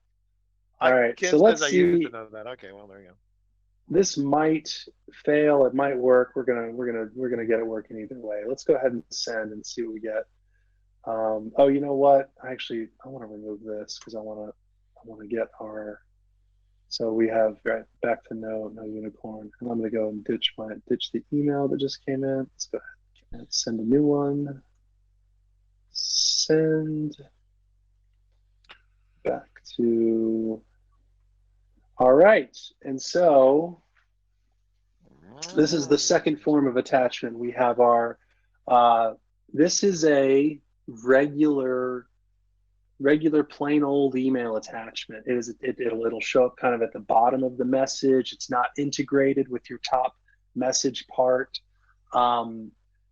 All right, so let's see. I used to know that. Okay, well, there you go. this might fail. It might work. We're gonna get it working either way. Let's go ahead and send and see what we get. Oh, you know what? I want to remove this because I want to get our. So we have right back to no unicorn, and I'm gonna go and ditch the email that just came in. Let's go ahead and send a new one. Send back to. All right, and so this is the second form of attachment. We have our. This is a regular plain old email attachment. It'll show up kind of at the bottom of the message. It's not integrated with your top message part.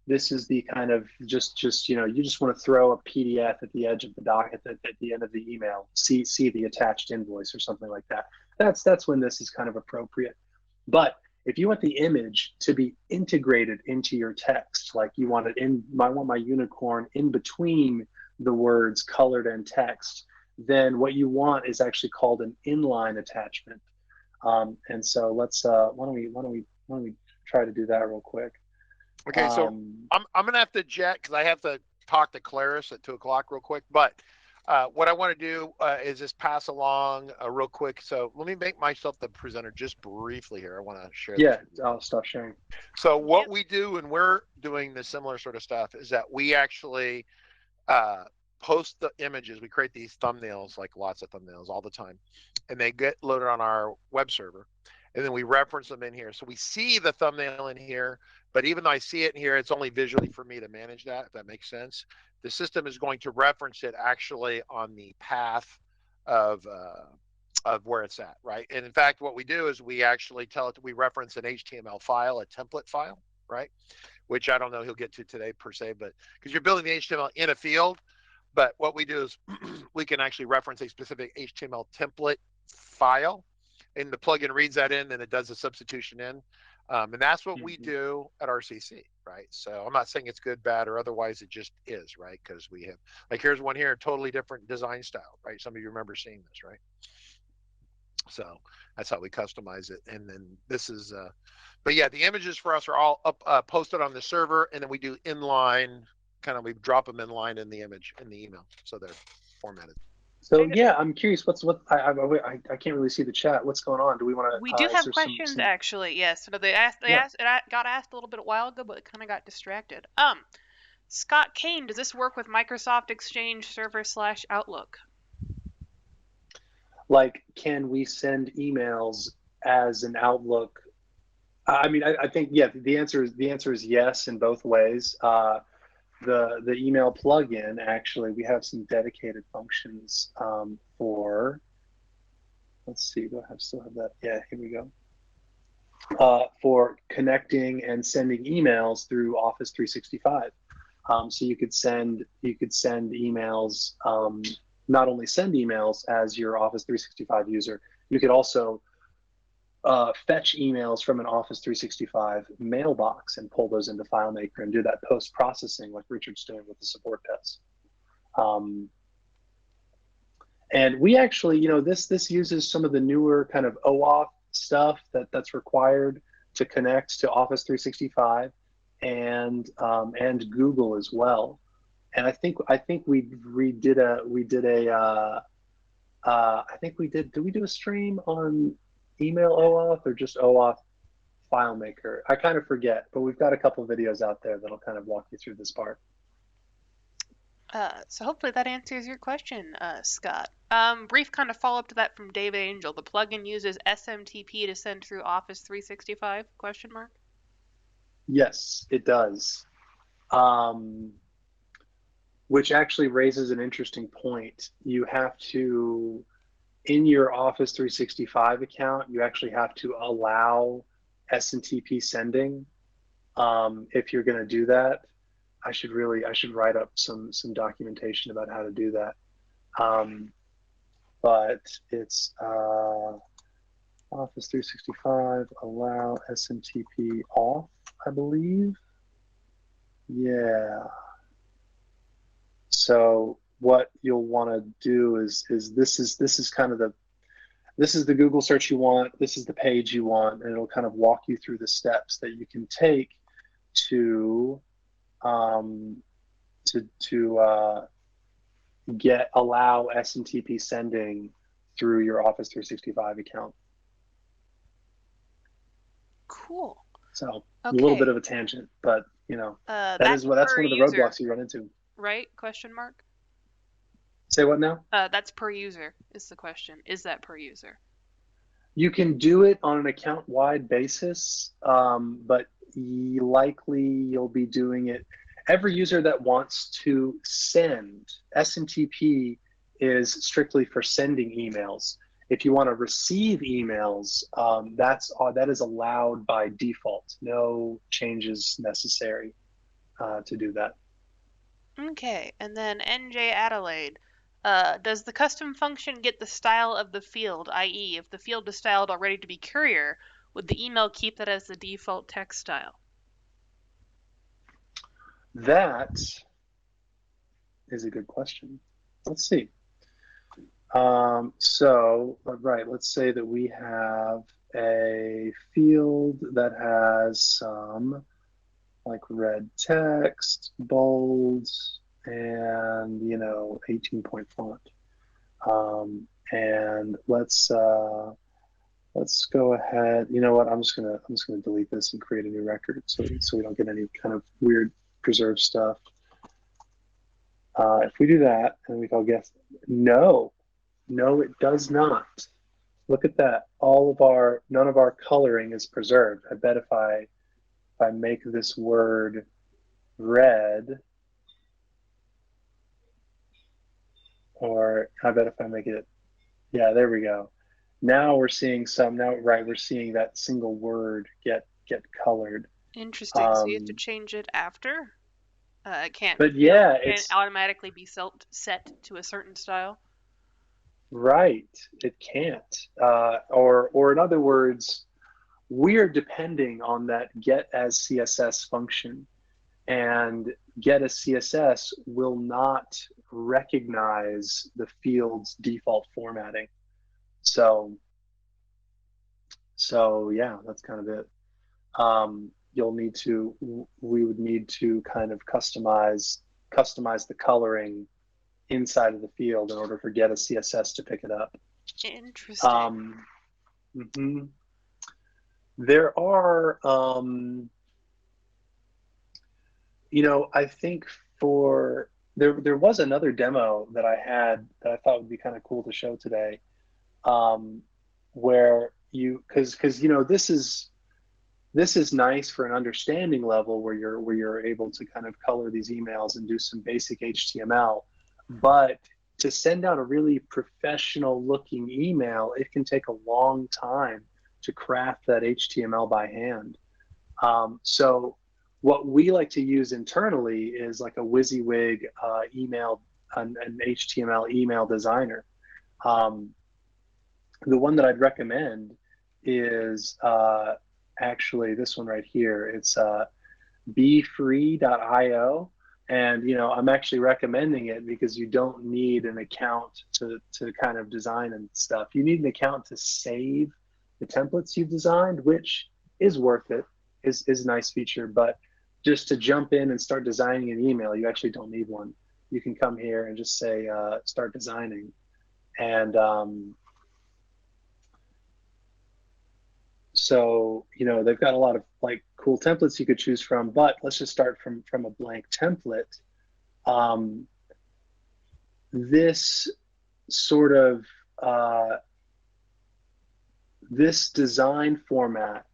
This is the kind of just you just want to throw a PDF at the edge of the doc at the end of the email. See the attached invoice or something like that. That's when this is kind of appropriate. But if you want the image to be integrated into your text, like you want it I want my unicorn in between the words colored and text, then what you want is actually called an inline attachment. And so let's why don't we try to do that real quick. Okay, so I'm gonna have to jet because I have to talk to Claris at 2:00 real quick. But what I want to do is just pass along real quick. So let me make myself the presenter just briefly here. I want to share. Yeah, I'll stop sharing. So what we do when we're doing this similar sort of stuff is that we actually post the images. We create these thumbnails, like lots of thumbnails all the time, and they get loaded on our web server, and then we reference them in here. So we see the thumbnail in here, but even though I see it in here, it's only visually for me to manage that, if that makes sense. The system is going to reference it actually on the path of where it's at, right? And in fact, what we do is we actually tell it that we reference an HTML file, a template file, right? Which I don't know he'll get to today per se, but because you're building the HTML in a field, but what we do is we can actually reference a specific HTML template file, and the plugin reads that in, and it does the substitution in. And that's what we do at RCC, right? So I'm not saying it's good, bad, or otherwise. It just is, right? Because we have, like, here's one here, totally different design style, right? Some of you remember seeing this, right? So that's how we customize it. And then this is, but yeah, the images for us are all up, posted on the server, and then we do inline, kind of, we drop them in line in the image, in the email. So they're formatted. So yeah, I'm curious. I can't really see the chat. What's going on? Do we want to? We do have questions actually. Yes. So they got asked a little bit a while ago, but kind of got distracted. Scott Kane, does this work with Microsoft Exchange Server / Outlook? Like, can we send emails as an Outlook? I mean, I think the answer is yes in both ways. The email plugin, actually, we have some dedicated functions for. Let's see, do I still have that? Yeah, here we go. For connecting and sending emails through Office 365. So you could send emails. Not only send emails as your Office 365 user, you could also fetch emails from an Office 365 mailbox and pull those into FileMaker and do that post-processing like Richard's doing with the support desk. And we actually, this uses some of the newer kind of OAuth stuff that's required to connect to Office 365 and Google as well. And I think did we do a stream on email OAuth or just OAuth FileMaker? I kind of forget, but we've got a couple of videos out there that'll kind of walk you through this part. So hopefully that answers your question, Scott. Brief kind of follow-up to that from Dave Angel. The plugin uses SMTP to send through Office 365? ? Yes, it does. Which actually raises an interesting point. You have to, in your Office 365 account, you actually have to allow SMTP sending. If you're going to do that, I should write up some documentation about how to do that. But it's Office 365 allow SMTP off, I believe. Yeah. So what you'll want to do is this is kind of this is the Google search you want, this is the page you want, and it'll kind of walk you through the steps that you can take to allow SMTP sending through your Office 365 account. Cool. So okay. A little bit of a tangent, but that's one of the roadblocks you run into. Right? Question mark. Say what now? That's per user is the question. Is that per user? You can do it on an account-wide basis, but you'll be doing it. Every user that wants to send, SMTP is strictly for sending emails. If you want to receive emails, that is allowed by default. No changes necessary to do that. Okay, and then NJ Adelaide. Does the custom function get the style of the field, i.e., if the field is styled already to be courier, would the email keep that as the default text style? That is a good question. Let's see. Let's say that we have a field that has some like red text, bold, and 18-point font. And let's go ahead. You know what? I'm just gonna delete this and create a new record so we don't get any kind of weird preserved stuff. If we do that, and we go guess, no, it does not. Look at that. None of our coloring is preserved. I bet if I make this word red, or I bet if I make it, yeah, there we go. Now we're seeing we're seeing that single word get colored. Interesting. So you have to change it after? It can't. But yeah, it can't automatically be set to a certain style. Right, it can't. Or in other words, we're depending on that get as CSS function, and get as CSS will not recognize the field's default formatting. So yeah, that's kind of it. We would need to kind of customize the coloring inside of the field in order for get a CSS to pick it up. Interesting. There are, I think there was another demo that I had that I thought would be kind of cool to show today, where because this is nice for an understanding level where you're able to kind of color these emails and do some basic HTML, but to send out a really professional looking email, it can take a long time to craft that HTML by hand. So what we like to use internally is like a WYSIWYG an HTML email designer. The one that I'd recommend is actually this one right here. It's BeFreeio. And I'm actually recommending it because you don't need an account to kind of design and stuff. You need an account to save the templates you've designed, which is worth it, is a nice feature. But just to jump in and start designing an email, you actually don't need one. You can come here and just say start designing, and so they've got a lot of like cool templates you could choose from. But let's just start from a blank template. This sort of this design format,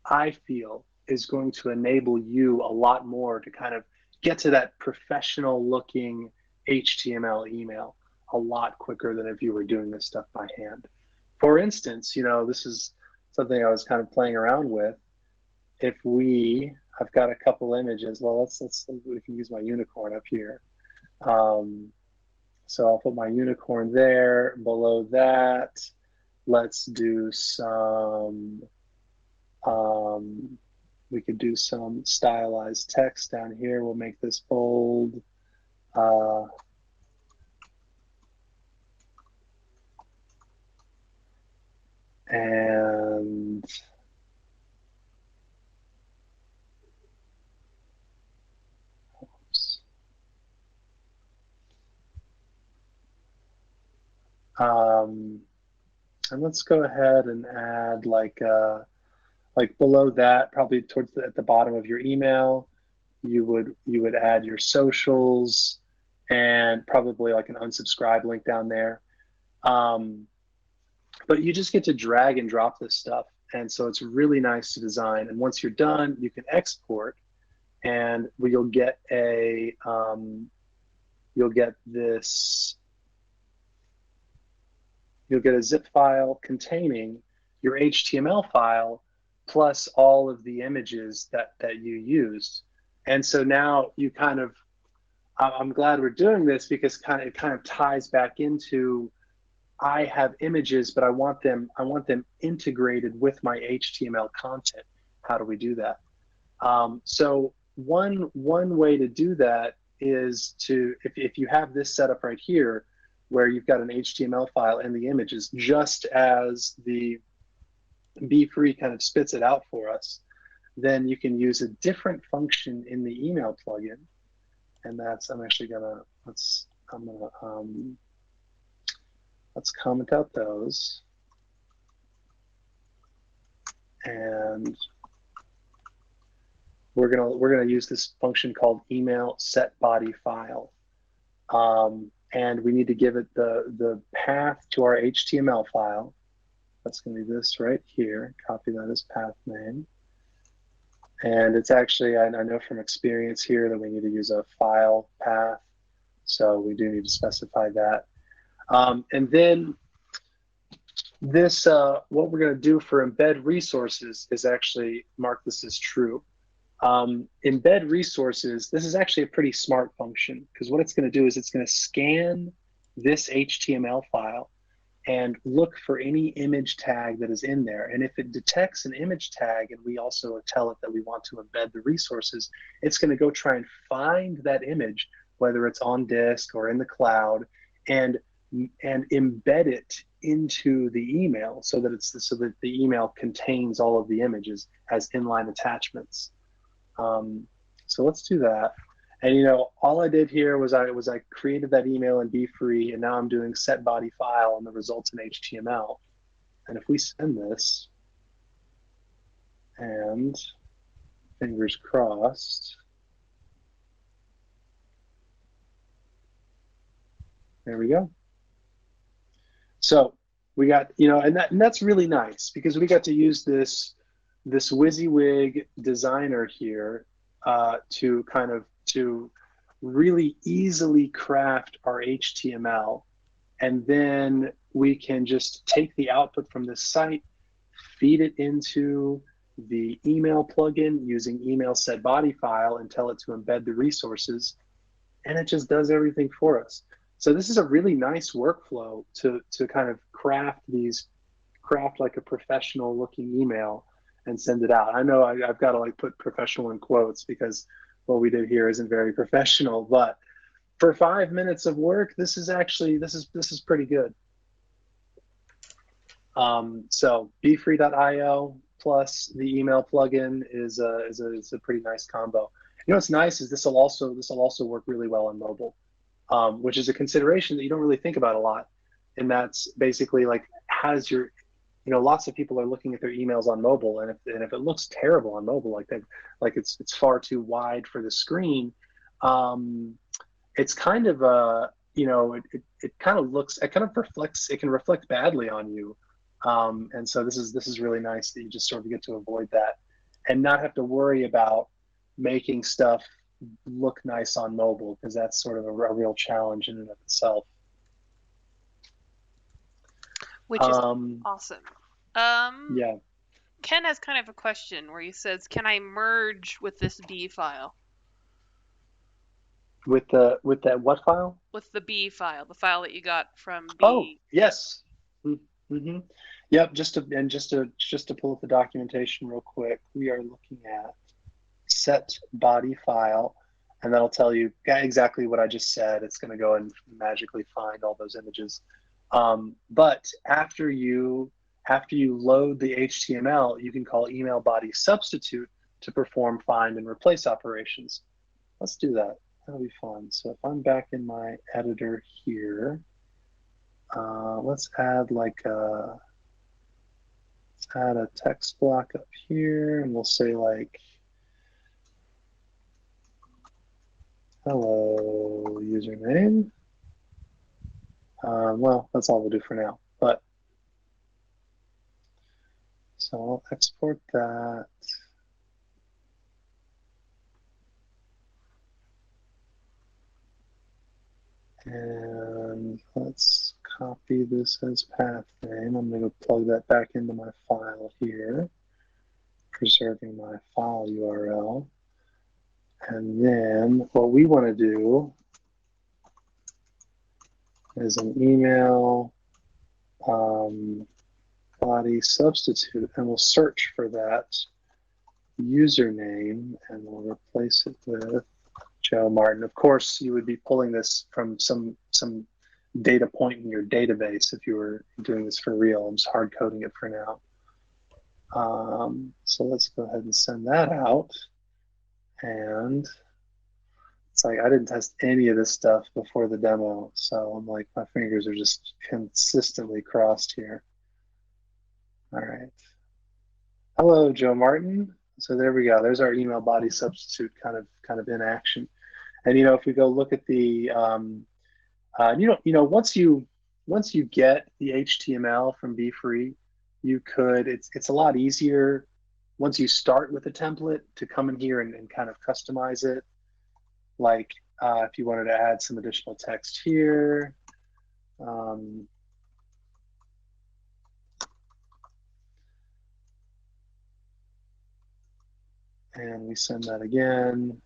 I feel, is going to enable you a lot more to kind of get to that professional looking HTML email a lot quicker than if you were doing this stuff by hand. For instance, this is something I was kind of playing around with. If I've got a couple images. Well, we can use my unicorn up here. So I'll put my unicorn there. Below that, let's do some, we could do some stylized text down here. We'll make this bold. And let's go ahead and add like below that, probably towards at the bottom of your email, you would add your socials and probably like an unsubscribe link down there. But you just get to drag and drop this stuff. And so it's really nice to design. And once you're done, you can export, and you'll get a zip file containing your HTML file plus all of the images that you used. And so now you kind of, I'm glad we're doing this because it kind of ties back into, I have images, but I want them integrated with my HTML content. How do we do that? So one way to do that is to, if you have this setup right here, where you've got an HTML file and the images, just as the BeFree kind of spits it out for us, then you can use a different function in the email plugin. And that's, let's comment out those. And we're gonna use this function called email set body file. And we need to give it the path to our HTML file. That's going to be this right here. Copy that as path name. And it's actually, I know from experience here that we need to use a file path. So we do need to specify that. And then this, what we're going to do for embed resources is actually mark this as true. Embed resources, this is actually a pretty smart function, because what it's going to do is it's going to scan this HTML file and look for any image tag that is in there. And if it detects an image tag and we also tell it that we want to embed the resources, it's going to go try and find that image, whether it's on disk or in the cloud, and embed it into the email so that the email contains all of the images as inline attachments. So let's do that. And all I did here was I created that email in BeFree, and now I'm doing set body file and the results in HTML. And if we send this, and fingers crossed, there we go. So we got, and that's really nice, because we got to use this WYSIWYG designer here to really easily craft our HTML, and then we can just take the output from this site, feed it into the email plugin using email set body file, and tell it to embed the resources, and it just does everything for us. So this is a really nice workflow to kind of craft like a professional looking email and send it out. I know I've got to like put professional in quotes because what we did here isn't very professional, but for 5 minutes of work, this is pretty good. So BeFree.io plus the email plugin is a pretty nice combo. What's nice is this will also work really well on mobile, which is a consideration that you don't really think about a lot. And that's basically like, lots of people are looking at their emails on mobile, and if it looks terrible on mobile, like it's far too wide for the screen, it's kind of it kind of can reflect badly on you, and so this is really nice that you just sort of get to avoid that and not have to worry about making stuff look nice on mobile, because that's sort of a real challenge in and of itself. Which is awesome. Yeah. Ken has kind of a question where he says, "Can I merge with this B file?" With that what file? With the B file, the file that you got from B. Oh, yes. Mm-hmm. Yep. Just to pull up the documentation real quick, we are looking at set body file, and that'll tell you exactly what I just said. It's going to go and magically find all those images. But after you load the HTML, you can call email body substitute to perform find and replace operations. Let's do that. That'll be fun. So if I'm back in my editor here, let's add like let's add a text block up here, and we'll say like, hello username. Well, that's all we'll do for now. But so I'll export that. And let's copy this as path name. I'm going to plug that back into my file here, preserving my file URL. And then what we want to do is an email body substitute, and we'll search for that username, and we'll replace it with Joe Martin. Of course, you would be pulling this from some data point in your database if you were doing this for real. I'm just hard coding it for now. So let's go ahead and send that out. And it's like I didn't test any of this stuff before the demo, so I'm like, my fingers are just consistently crossed here. All right. Hello, Joe Martin. So there we go. There's our email body substitute kind of in action. And if we go look at the once you get the HTML from BeFree, you could it's a lot easier once you start with a template to come in here and kind of customize it. Like if you wanted to add some additional text here. And we send that again.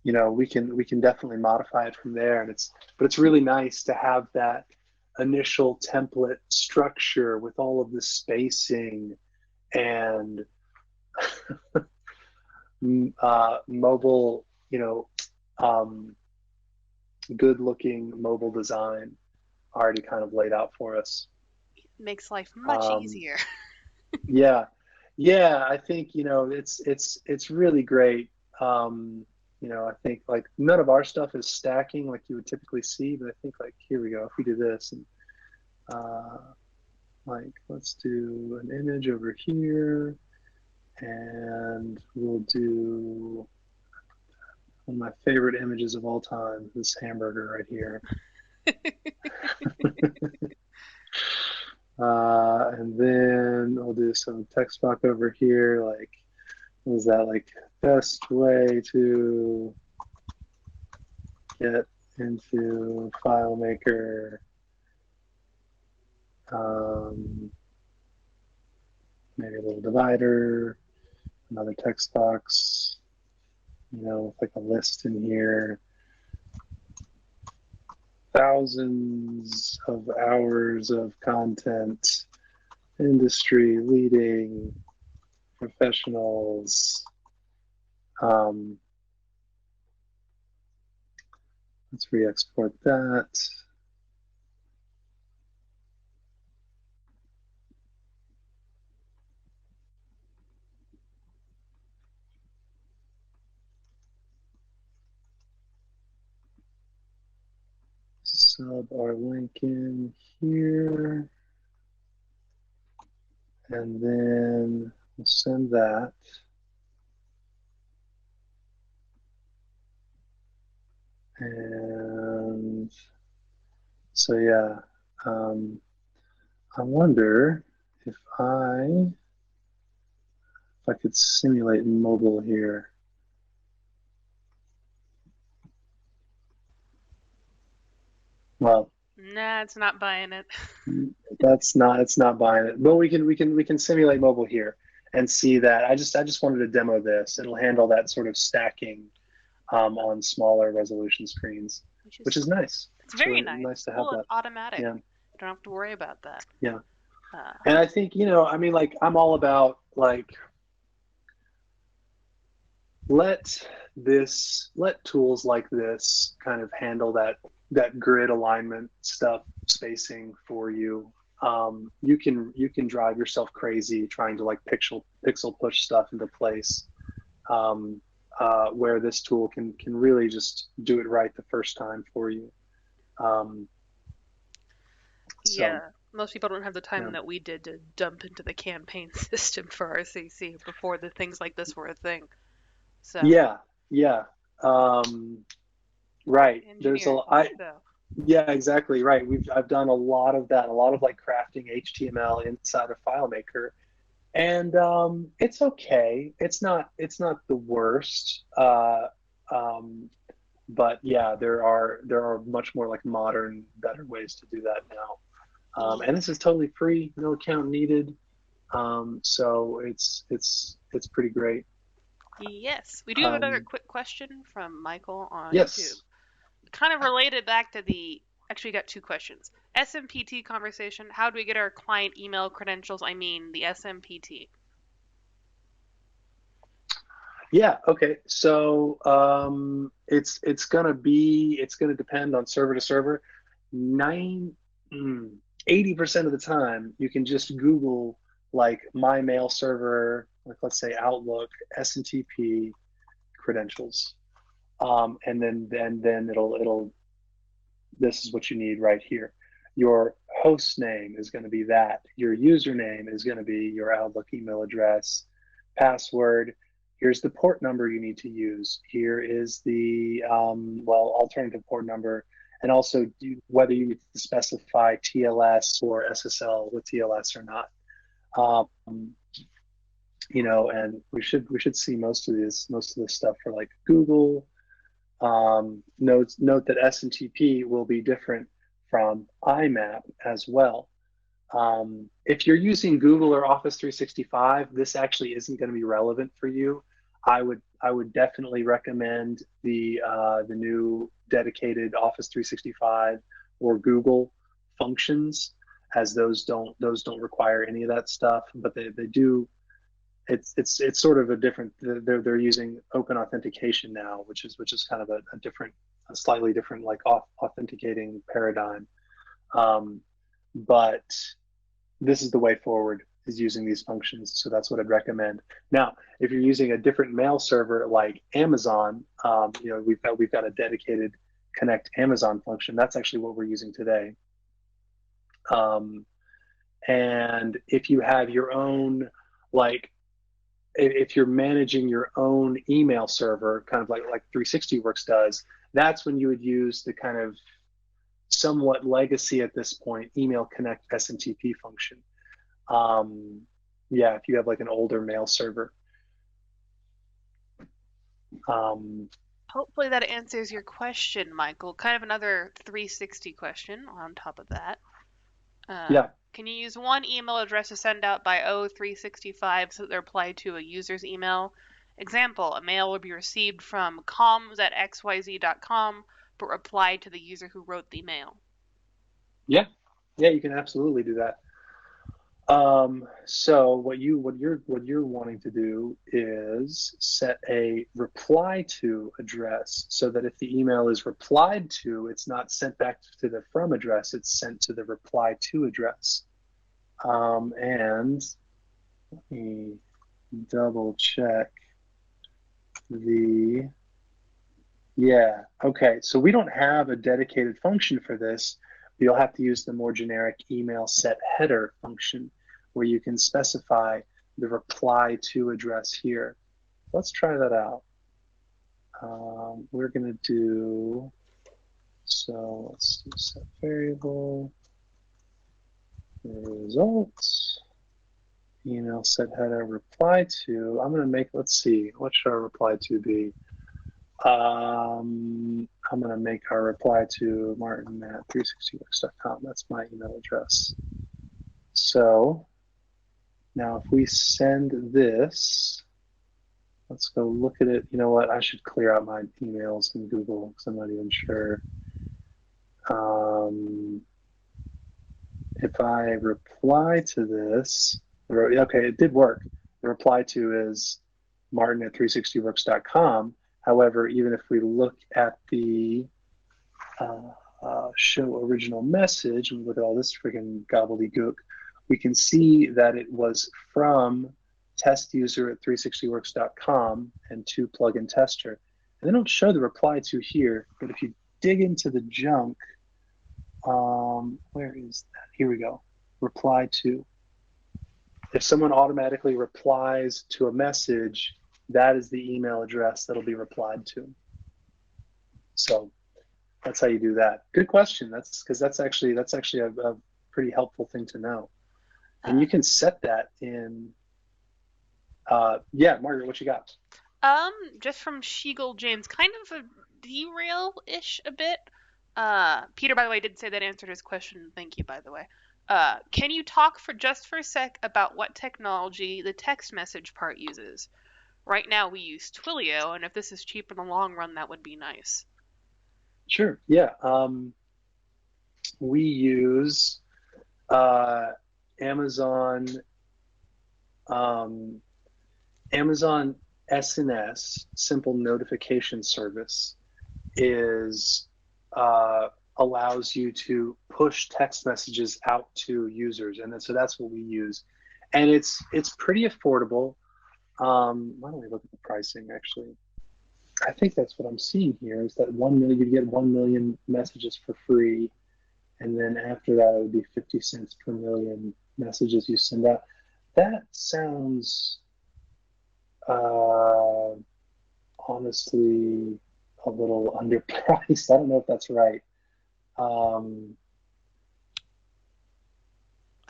We can definitely modify it from there, and it's really nice to have that initial template structure with all of the spacing and mobile, good looking mobile design already kind of laid out for us. Makes life much easier. Yeah, I think it's really great. I think like none of our stuff is stacking like you would typically see, but I think like here we go. If we do this and like let's do an image over here, and we'll do one of my favorite images of all time, this hamburger right here. And then we'll do some text block over here, like, what is that, like, best way to get into FileMaker. Maybe a little divider, another text box, with like a list in here. Thousands of hours of content, industry leading professionals. Let's re-export that. Sub our link in here, and then we'll send that. And so yeah, I wonder if I could simulate mobile here. Well, nah, it's not buying it. it's not buying it. But we can simulate mobile here and see that. I just wanted to demo this. It'll handle that sort of stacking on smaller resolution screens, which is nice. It's very really nice to have that. Automatic. Yeah. You don't have to worry about that. Yeah. And I think, I mean, like, I'm all about like let tools like this kind of handle that grid alignment stuff, spacing for you. You can drive yourself crazy trying to like pixel push stuff into place. where this tool can really just do it right the first time for you. Yeah, most people don't have the time Yeah. that we did to dump into the campaign system for RCC before the things like this were a thing. So Yeah, right. There's engineering. So yeah, exactly right. I've done a lot of that, a lot of like crafting HTML inside of FileMaker, and it's okay. It's not the worst. But yeah, there are much more like modern, better ways to do that now. And this is totally free, no account needed. So it's pretty great. yes, we do have another quick question from Michael on YouTube. Yes. Kind of related back to the. Actually, we got two questions. SMPT conversation. How do we get our client email credentials? I mean, the SMPT. Yeah. Okay. So it's gonna depend on server to server. 80% of the time, you can just Google like my mail server, like let's say Outlook SMTP credentials, and then it'll this is what you need right here. Your host name is going to be that. Your username is going to be your Outlook email address. Password. Here's the port number you need to use. Here is the alternative port number, and also whether you need to specify TLS or SSL with TLS or not. And we should see most of this stuff for like Google. Note that SMTP will be different from IMAP as well. If you're using Google or Office 365, this actually isn't going to be relevant for you. I would definitely recommend the new dedicated Office 365 or Google functions, as those don't require any of that stuff, but they do. It's sort of a different. They're using open authentication now, which is kind of a slightly different like authenticating paradigm. But this is the way forward, is using these functions. So that's what I'd recommend. Now, if you're using a different mail server like Amazon, we've got a dedicated connect Amazon function. That's actually what we're using today. And if you have your own, like, if you're managing your own email server, kind of like 360Works does, that's when you would use the kind of somewhat legacy at this point email connect SMTP function. If you have like an older mail server. Hopefully that answers your question, Michael. Kind of another 360 question on top of that. Can you use one email address to send out by O365 so that they're applied to a user's email? Example, a mail will be received from comms@xyz.com, but replied to the user who wrote the mail. Yeah, you can absolutely do that. So what you're wanting to do is set a reply to address, so that if the email is replied to, it's not sent back to the from address, it's sent to the reply to address. And let me double check okay, so we don't have a dedicated function for this. You'll have to use the more generic email set header function, where you can specify the reply to address here. Let's try that out. We're going to do, so let's do set variable, results, email set header, reply to. I'm going to make, let's see, what should our reply to be? I'm going to make our reply to martin@360works.com. That's my email address. So now if we send this, let's go look at it. You know what? I should clear out my emails in Google because I'm not even sure. If I reply to this, okay, it did work. The reply to is martin@360works.com. However, even if we look at the show original message, and look at all this freaking gobbledygook, we can see that it was from testuser@360works.com and to plugin tester. And they don't show the reply to here, but if you dig into the junk, where is that? Here we go. Reply to. If someone automatically replies to a message, that is the email address that'll be replied to. So that's how you do that. Good question. That's because that's actually a pretty helpful thing to know. And you can set that in. Yeah, Margaret, what you got? Just from Shiegel James, kind of a derail-ish a bit. Peter, by the way, did say that answered his question. Thank you, by the way. Can you talk for a sec about what technology the text message part uses? Right now we use Twilio, and if this is cheap in the long run, that would be nice. Sure. Yeah. We use Amazon SNS, Simple Notification Service, is allows you to push text messages out to users, and so that's what we use, and it's pretty affordable. Why don't we look at the pricing? Actually, I think that's what I'm seeing here is that 1 million, you get 1 million messages for free, and then after that it would be 50 cents per million messages you send out. That sounds honestly a little underpriced. I don't know if that's right.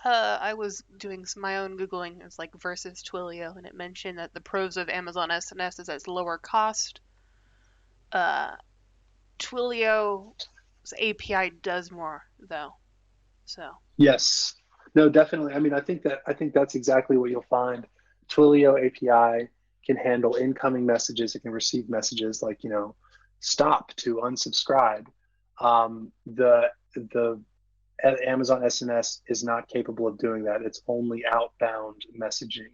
I was doing my own Googling. It's like versus Twilio, and it mentioned that the pros of Amazon SNS is that it's lower cost. Twilio's API does more, though. So. Yes. No, definitely. I mean, I think that's exactly what you'll find. Twilio API can handle incoming messages. It can receive messages like, stop to unsubscribe. The Amazon SNS is not capable of doing that. It's only outbound messaging.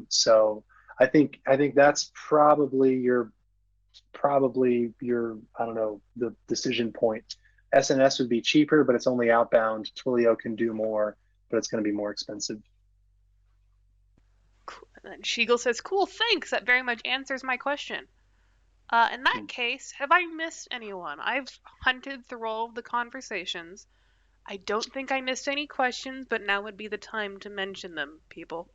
So I think that's probably your I don't know, the decision point. SNS would be cheaper, but it's only outbound. Twilio can do more, but it's going to be more expensive. And then Shiegel says, "Cool, thanks. That very much answers my question." In that case, have I missed anyone? I've hunted through all of the conversations. I don't think I missed any questions, but now would be the time to mention them, people.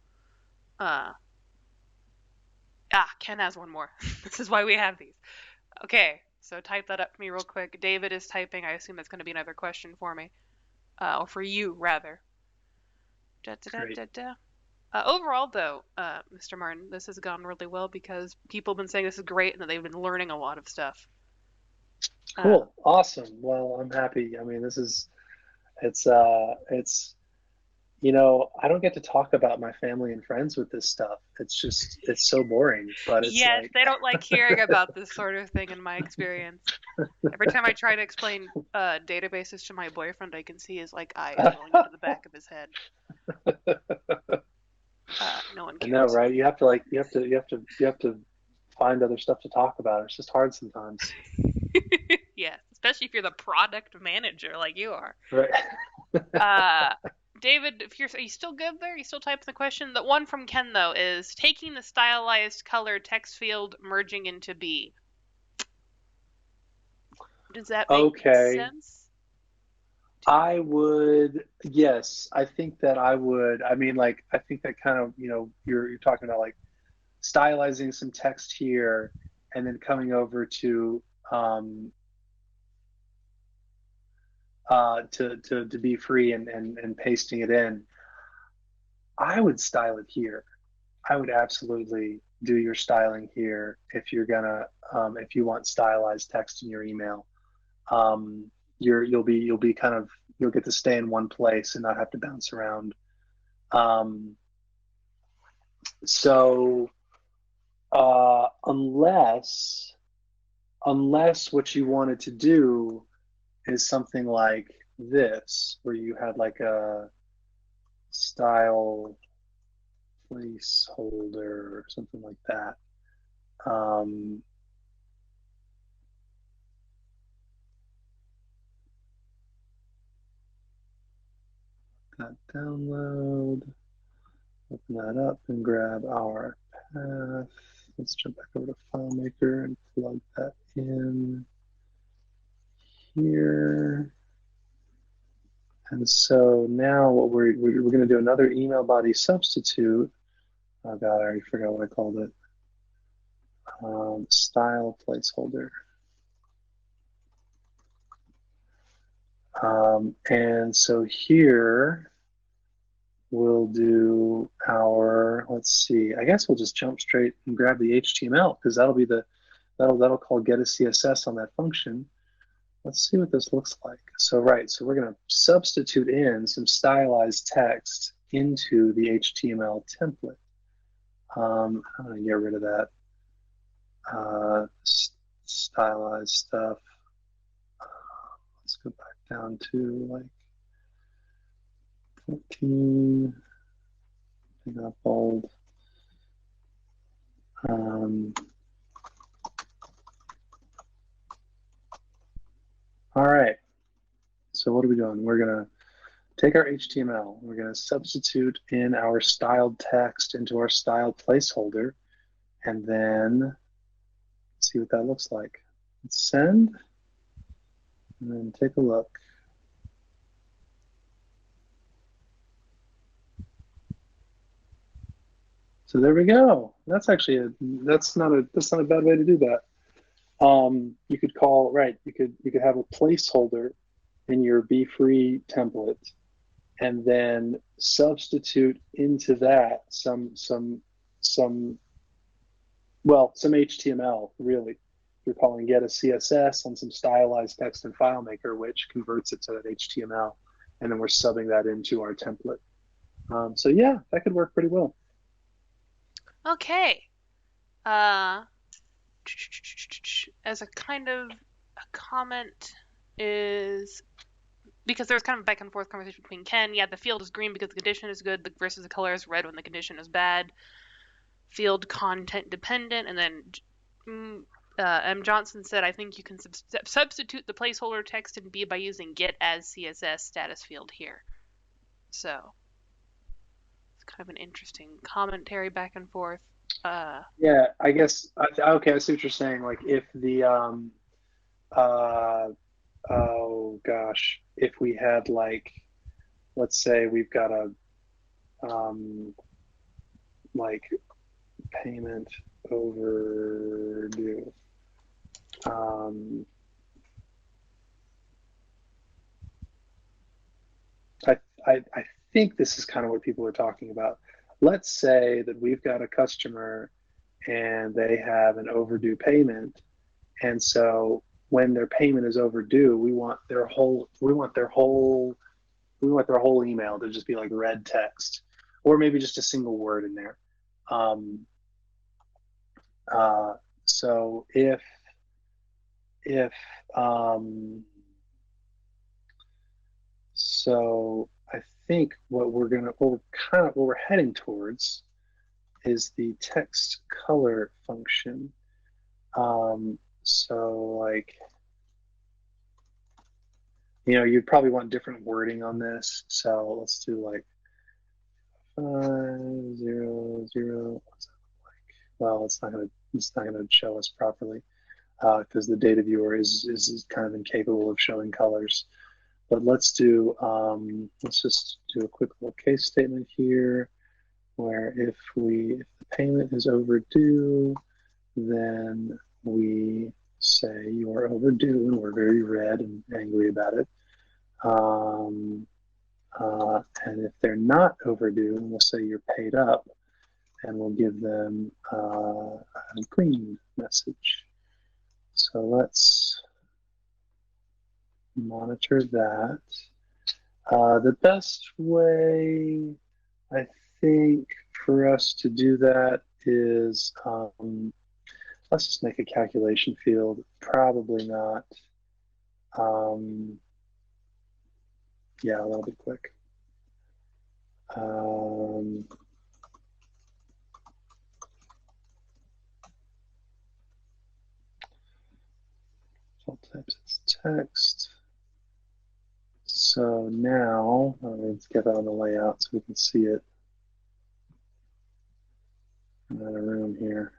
Ken has one more. This is why we have these. Okay, so type that up for me real quick. David is typing. I assume that's going to be another question for me. Or for you, rather. Overall, though, Mr. Martin, this has gone really well because people have been saying this is great and that they've been learning a lot of stuff. Cool. Awesome. Well, I'm happy. I mean, it's I don't get to talk about my family and friends with this stuff. It's so boring, but it's yes, they don't like hearing about this sort of thing in my experience. Every time I try to explain databases to my boyfriend, I can see his eyes rolling into the back of his head. No one cares. I know, right? You have to find other stuff to talk about. It's just hard sometimes. Yeah, especially if you're the product manager like you are. Right. David, are you still good there? You still typing the question? The one from Ken, though, is taking the stylized color text field, merging into B. Does that make sense? I would, yes, I think that I would. I mean, I think that kind of, you're talking about stylizing some text here and then coming over to be free and pasting it in. I would style it here. I would absolutely do your styling here if you're gonna if you want stylized text in your email. You'll get to stay in one place and not have to bounce around. So unless what you wanted to do is something like this, where you had a style placeholder or something like that. That download. Open that up and grab our path. Let's jump back over to FileMaker and plug that in here. And so now what we're going to do another email body substitute. Oh God, I already forgot what I called it. Style placeholder. And so here we'll do our, let's see, I guess we'll just jump straight and grab the HTML because that'll be that'll call get a CSS on that function. Let's see what this looks like. So so we're going to substitute in some stylized text into the HTML template. I'm going to get rid of that stylized stuff. Let's go back down to like 14. Take that bold. All right. So what are we doing? We're going to take our HTML. We're going to substitute in our styled text into our styled placeholder, and then see what that looks like. Let's send, and then take a look. So there we go. That's actually that's not a bad way to do that. You could call you could have a placeholder in your BeFree template, and then substitute into that some HTML, really. You're calling get a CSS on some stylized text in FileMaker, which converts it to that HTML, and then we're subbing that into our template. So yeah, that could work pretty well. Okay. As a kind of a comment is, because there's kind of a back and forth conversation between Ken. Yeah, the field is green because the condition is good versus the color is red when the condition is bad. Field content dependent. And then M. Johnson said, I think you can substitute the placeholder text in B by using get as CSS status field here. So it's kind of an interesting commentary back and forth. Yeah, I guess, okay, I see what you're saying. Like if the, oh gosh, if we had like, let's say we've got a, like payment overdue. I think this is kind of what people are talking about. Let's say that we've got a customer and they have an overdue payment, and so when their payment is overdue, we want their whole email to just be like red text, or maybe just a single word in there. So if so I think what we're heading towards is the text color function. So like, you'd probably want different wording on this. So let's do like 500. What's that look like? Well, it's not gonna show us properly because the data viewer is kind of incapable of showing colors. But let's just do a quick little case statement here, where if the payment is overdue, then we say you are overdue, and we're very red and angry about it. And if they're not overdue, we'll say you're paid up, and we'll give them a green message. So let's monitor that. The best way, I think, for us to do that is, let's just make a calculation field. Probably not. Yeah, that'll be quick. All types as text. So now, let's get that on the layout so we can see it. out of room here.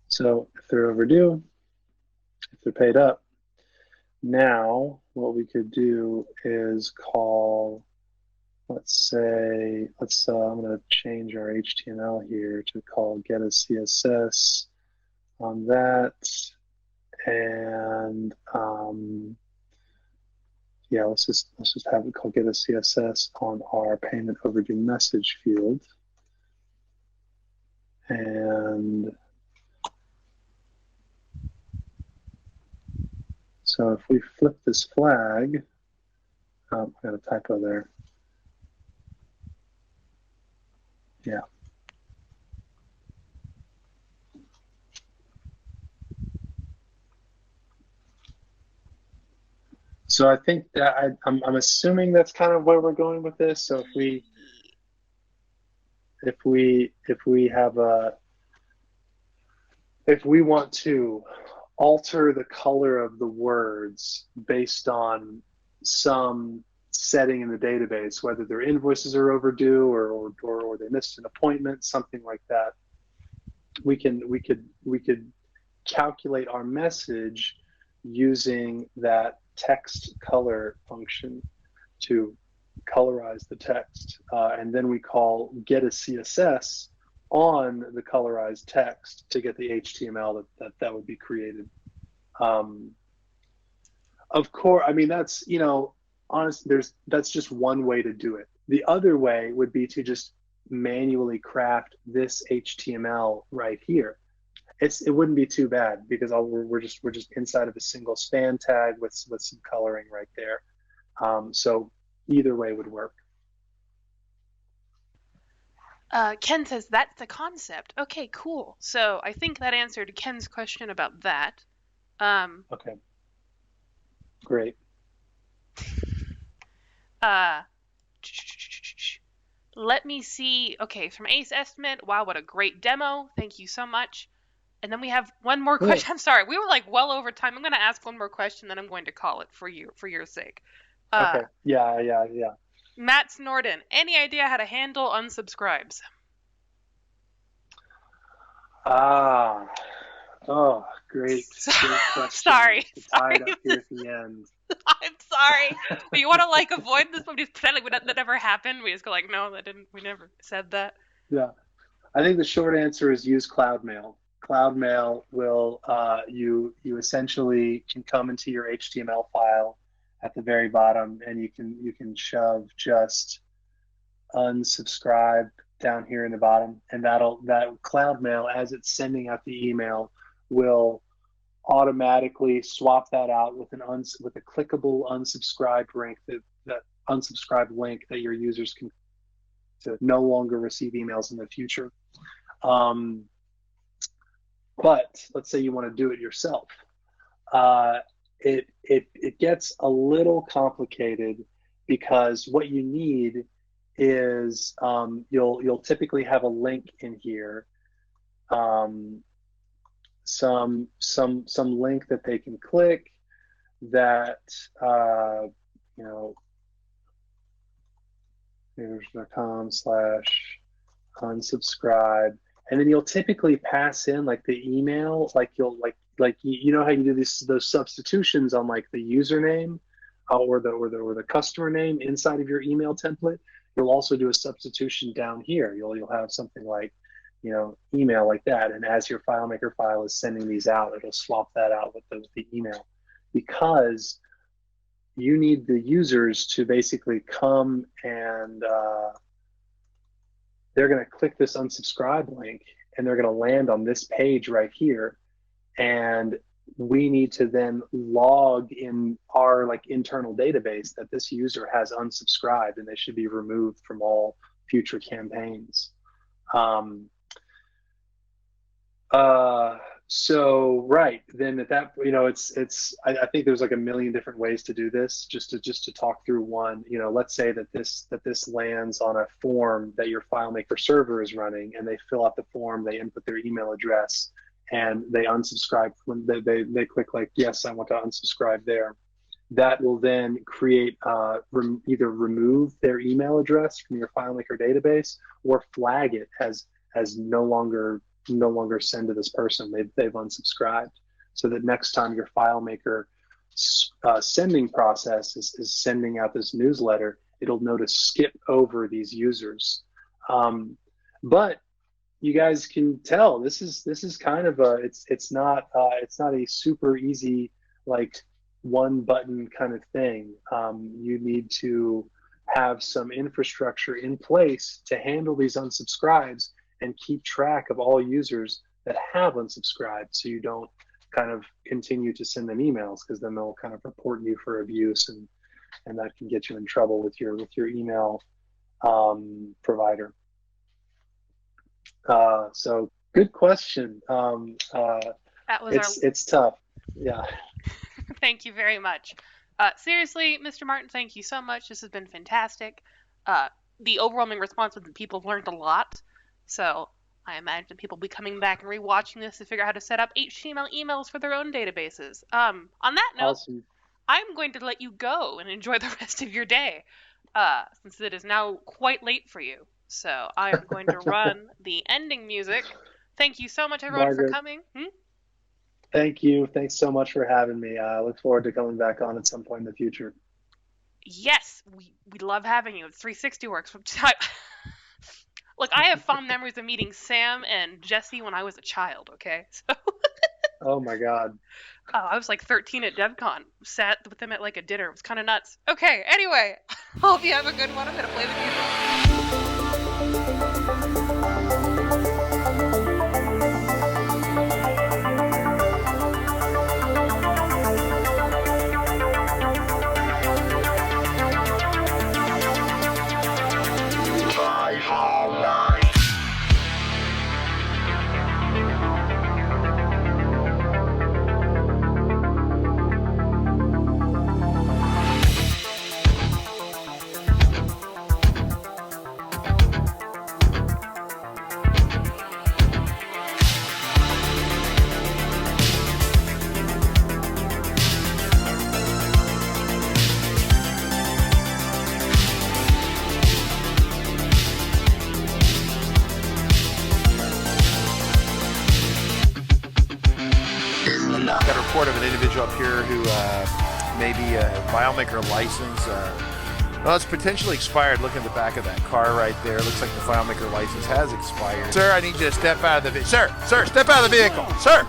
So if they're overdue, if they're paid up, now what we could do is call, let's say, I'm going to change our HTML here to call get a CSS on that. And yeah, let's just have it called get a CSS on our payment overdue message field. And so if we flip this flag, I got a typo there. Yeah. So I think that I'm assuming that's kind of where we're going with this. So if we want to alter the color of the words based on some setting in the database, whether their invoices are overdue or they missed an appointment, something like that, we could calculate our message using that text color function to colorize the text, and then we call get a CSS on the colorized text to get the HTML that would be created. Of course, I mean, that's, you know, honestly, that's just one way to do it. The other way would be to just manually craft this HTML right here. It wouldn't be too bad because we're just inside of a single span tag with some coloring right there. So either way would work. Ken says that's the concept. Okay, cool. So I think that answered Ken's question about that. Okay. Great. Let me see. Okay, from Ace Estimate. Wow, what a great demo. Thank you so much. And then we have one more question. Yeah. I'm sorry, we were like well over time. I'm going to ask one more question, then I'm going to call it for your sake. Okay. Yeah. Matt Snorden, any idea how to handle unsubscribes? Oh, great question. Sorry. Tied up here at the end. I'm sorry. But you want to like avoid this, but just pretend like that never happened. We just go like, no, we never said that. Yeah. I think the short answer is use CloudMail. CloudMail will, you essentially can come into your HTML file at the very bottom, and you can shove just unsubscribe down here in the bottom, and that CloudMail, as it's sending out the email, will automatically swap that out with a clickable unsubscribe link that unsubscribe link that your users can to no longer receive emails in the future. But let's say you want to do it yourself. It gets a little complicated because what you need is you'll typically have a link in here, some link that they can click that you know, here's.com/unsubscribe, and then you'll typically pass in like the email, like you know how you do those substitutions on like the username or the customer name inside of your email template. You'll also do a substitution down here. You'll have something like, you know, email like that, and as your FileMaker file is sending these out, it'll swap that out with the email, because you need the users to basically come and they're going to click this unsubscribe link and they're going to land on this page right here, and we need to then log in our like internal database that this user has unsubscribed and they should be removed from all future campaigns. So right then at that, you know, I think there's like a million different ways to do this. Just to talk through one, you know, let's say that this lands on a form that your FileMaker server is running, and they fill out the form, they input their email address, and they unsubscribe when they click like, yes, I want to unsubscribe there. that will then create either remove their email address from your FileMaker database or flag it as no longer send to this person. They've unsubscribed, so that next time your FileMaker sending process is sending out this newsletter, it'll know to skip over these users. But you guys can tell this is kind of it's not a super easy, like, one button kind of thing. You need to have some infrastructure in place to handle these unsubscribes and keep track of all users that have unsubscribed, so you don't kind of continue to send them emails, because then they'll kind of report you for abuse, and that can get you in trouble with your email provider. So good question. That was it's tough. Yeah. Thank you very much. Seriously, Mr. Martin, thank you so much. This has been fantastic. The overwhelming response was that people have learned a lot. So I imagine people will be coming back and rewatching this to figure out how to set up HTML emails for their own databases. On that note, Awesome. I'm going to let you go and enjoy the rest of your day, since it is now quite late for you. So I am going to run the ending music. Thank you so much, everyone, Margaret, for coming. Thank you. Thanks so much for having me. I look forward to coming back on at some point in the future. Yes, we love having you. It's 360Works. Look, I have fond memories of meeting Sam and Jesse when I was a child, okay? So Oh my God. I was like 13 at DevCon. Sat with them at like a dinner. It was kind of nuts. Okay, anyway, hope you have a good one. I'm going to play the music. Got a report of an individual up here who may be a FileMaker license. Well, it's potentially expired. Look in the back of that car right there. Looks like the FileMaker license has expired. Sir, I need you to step out of the vehicle. Sir, step out of the vehicle. Sir.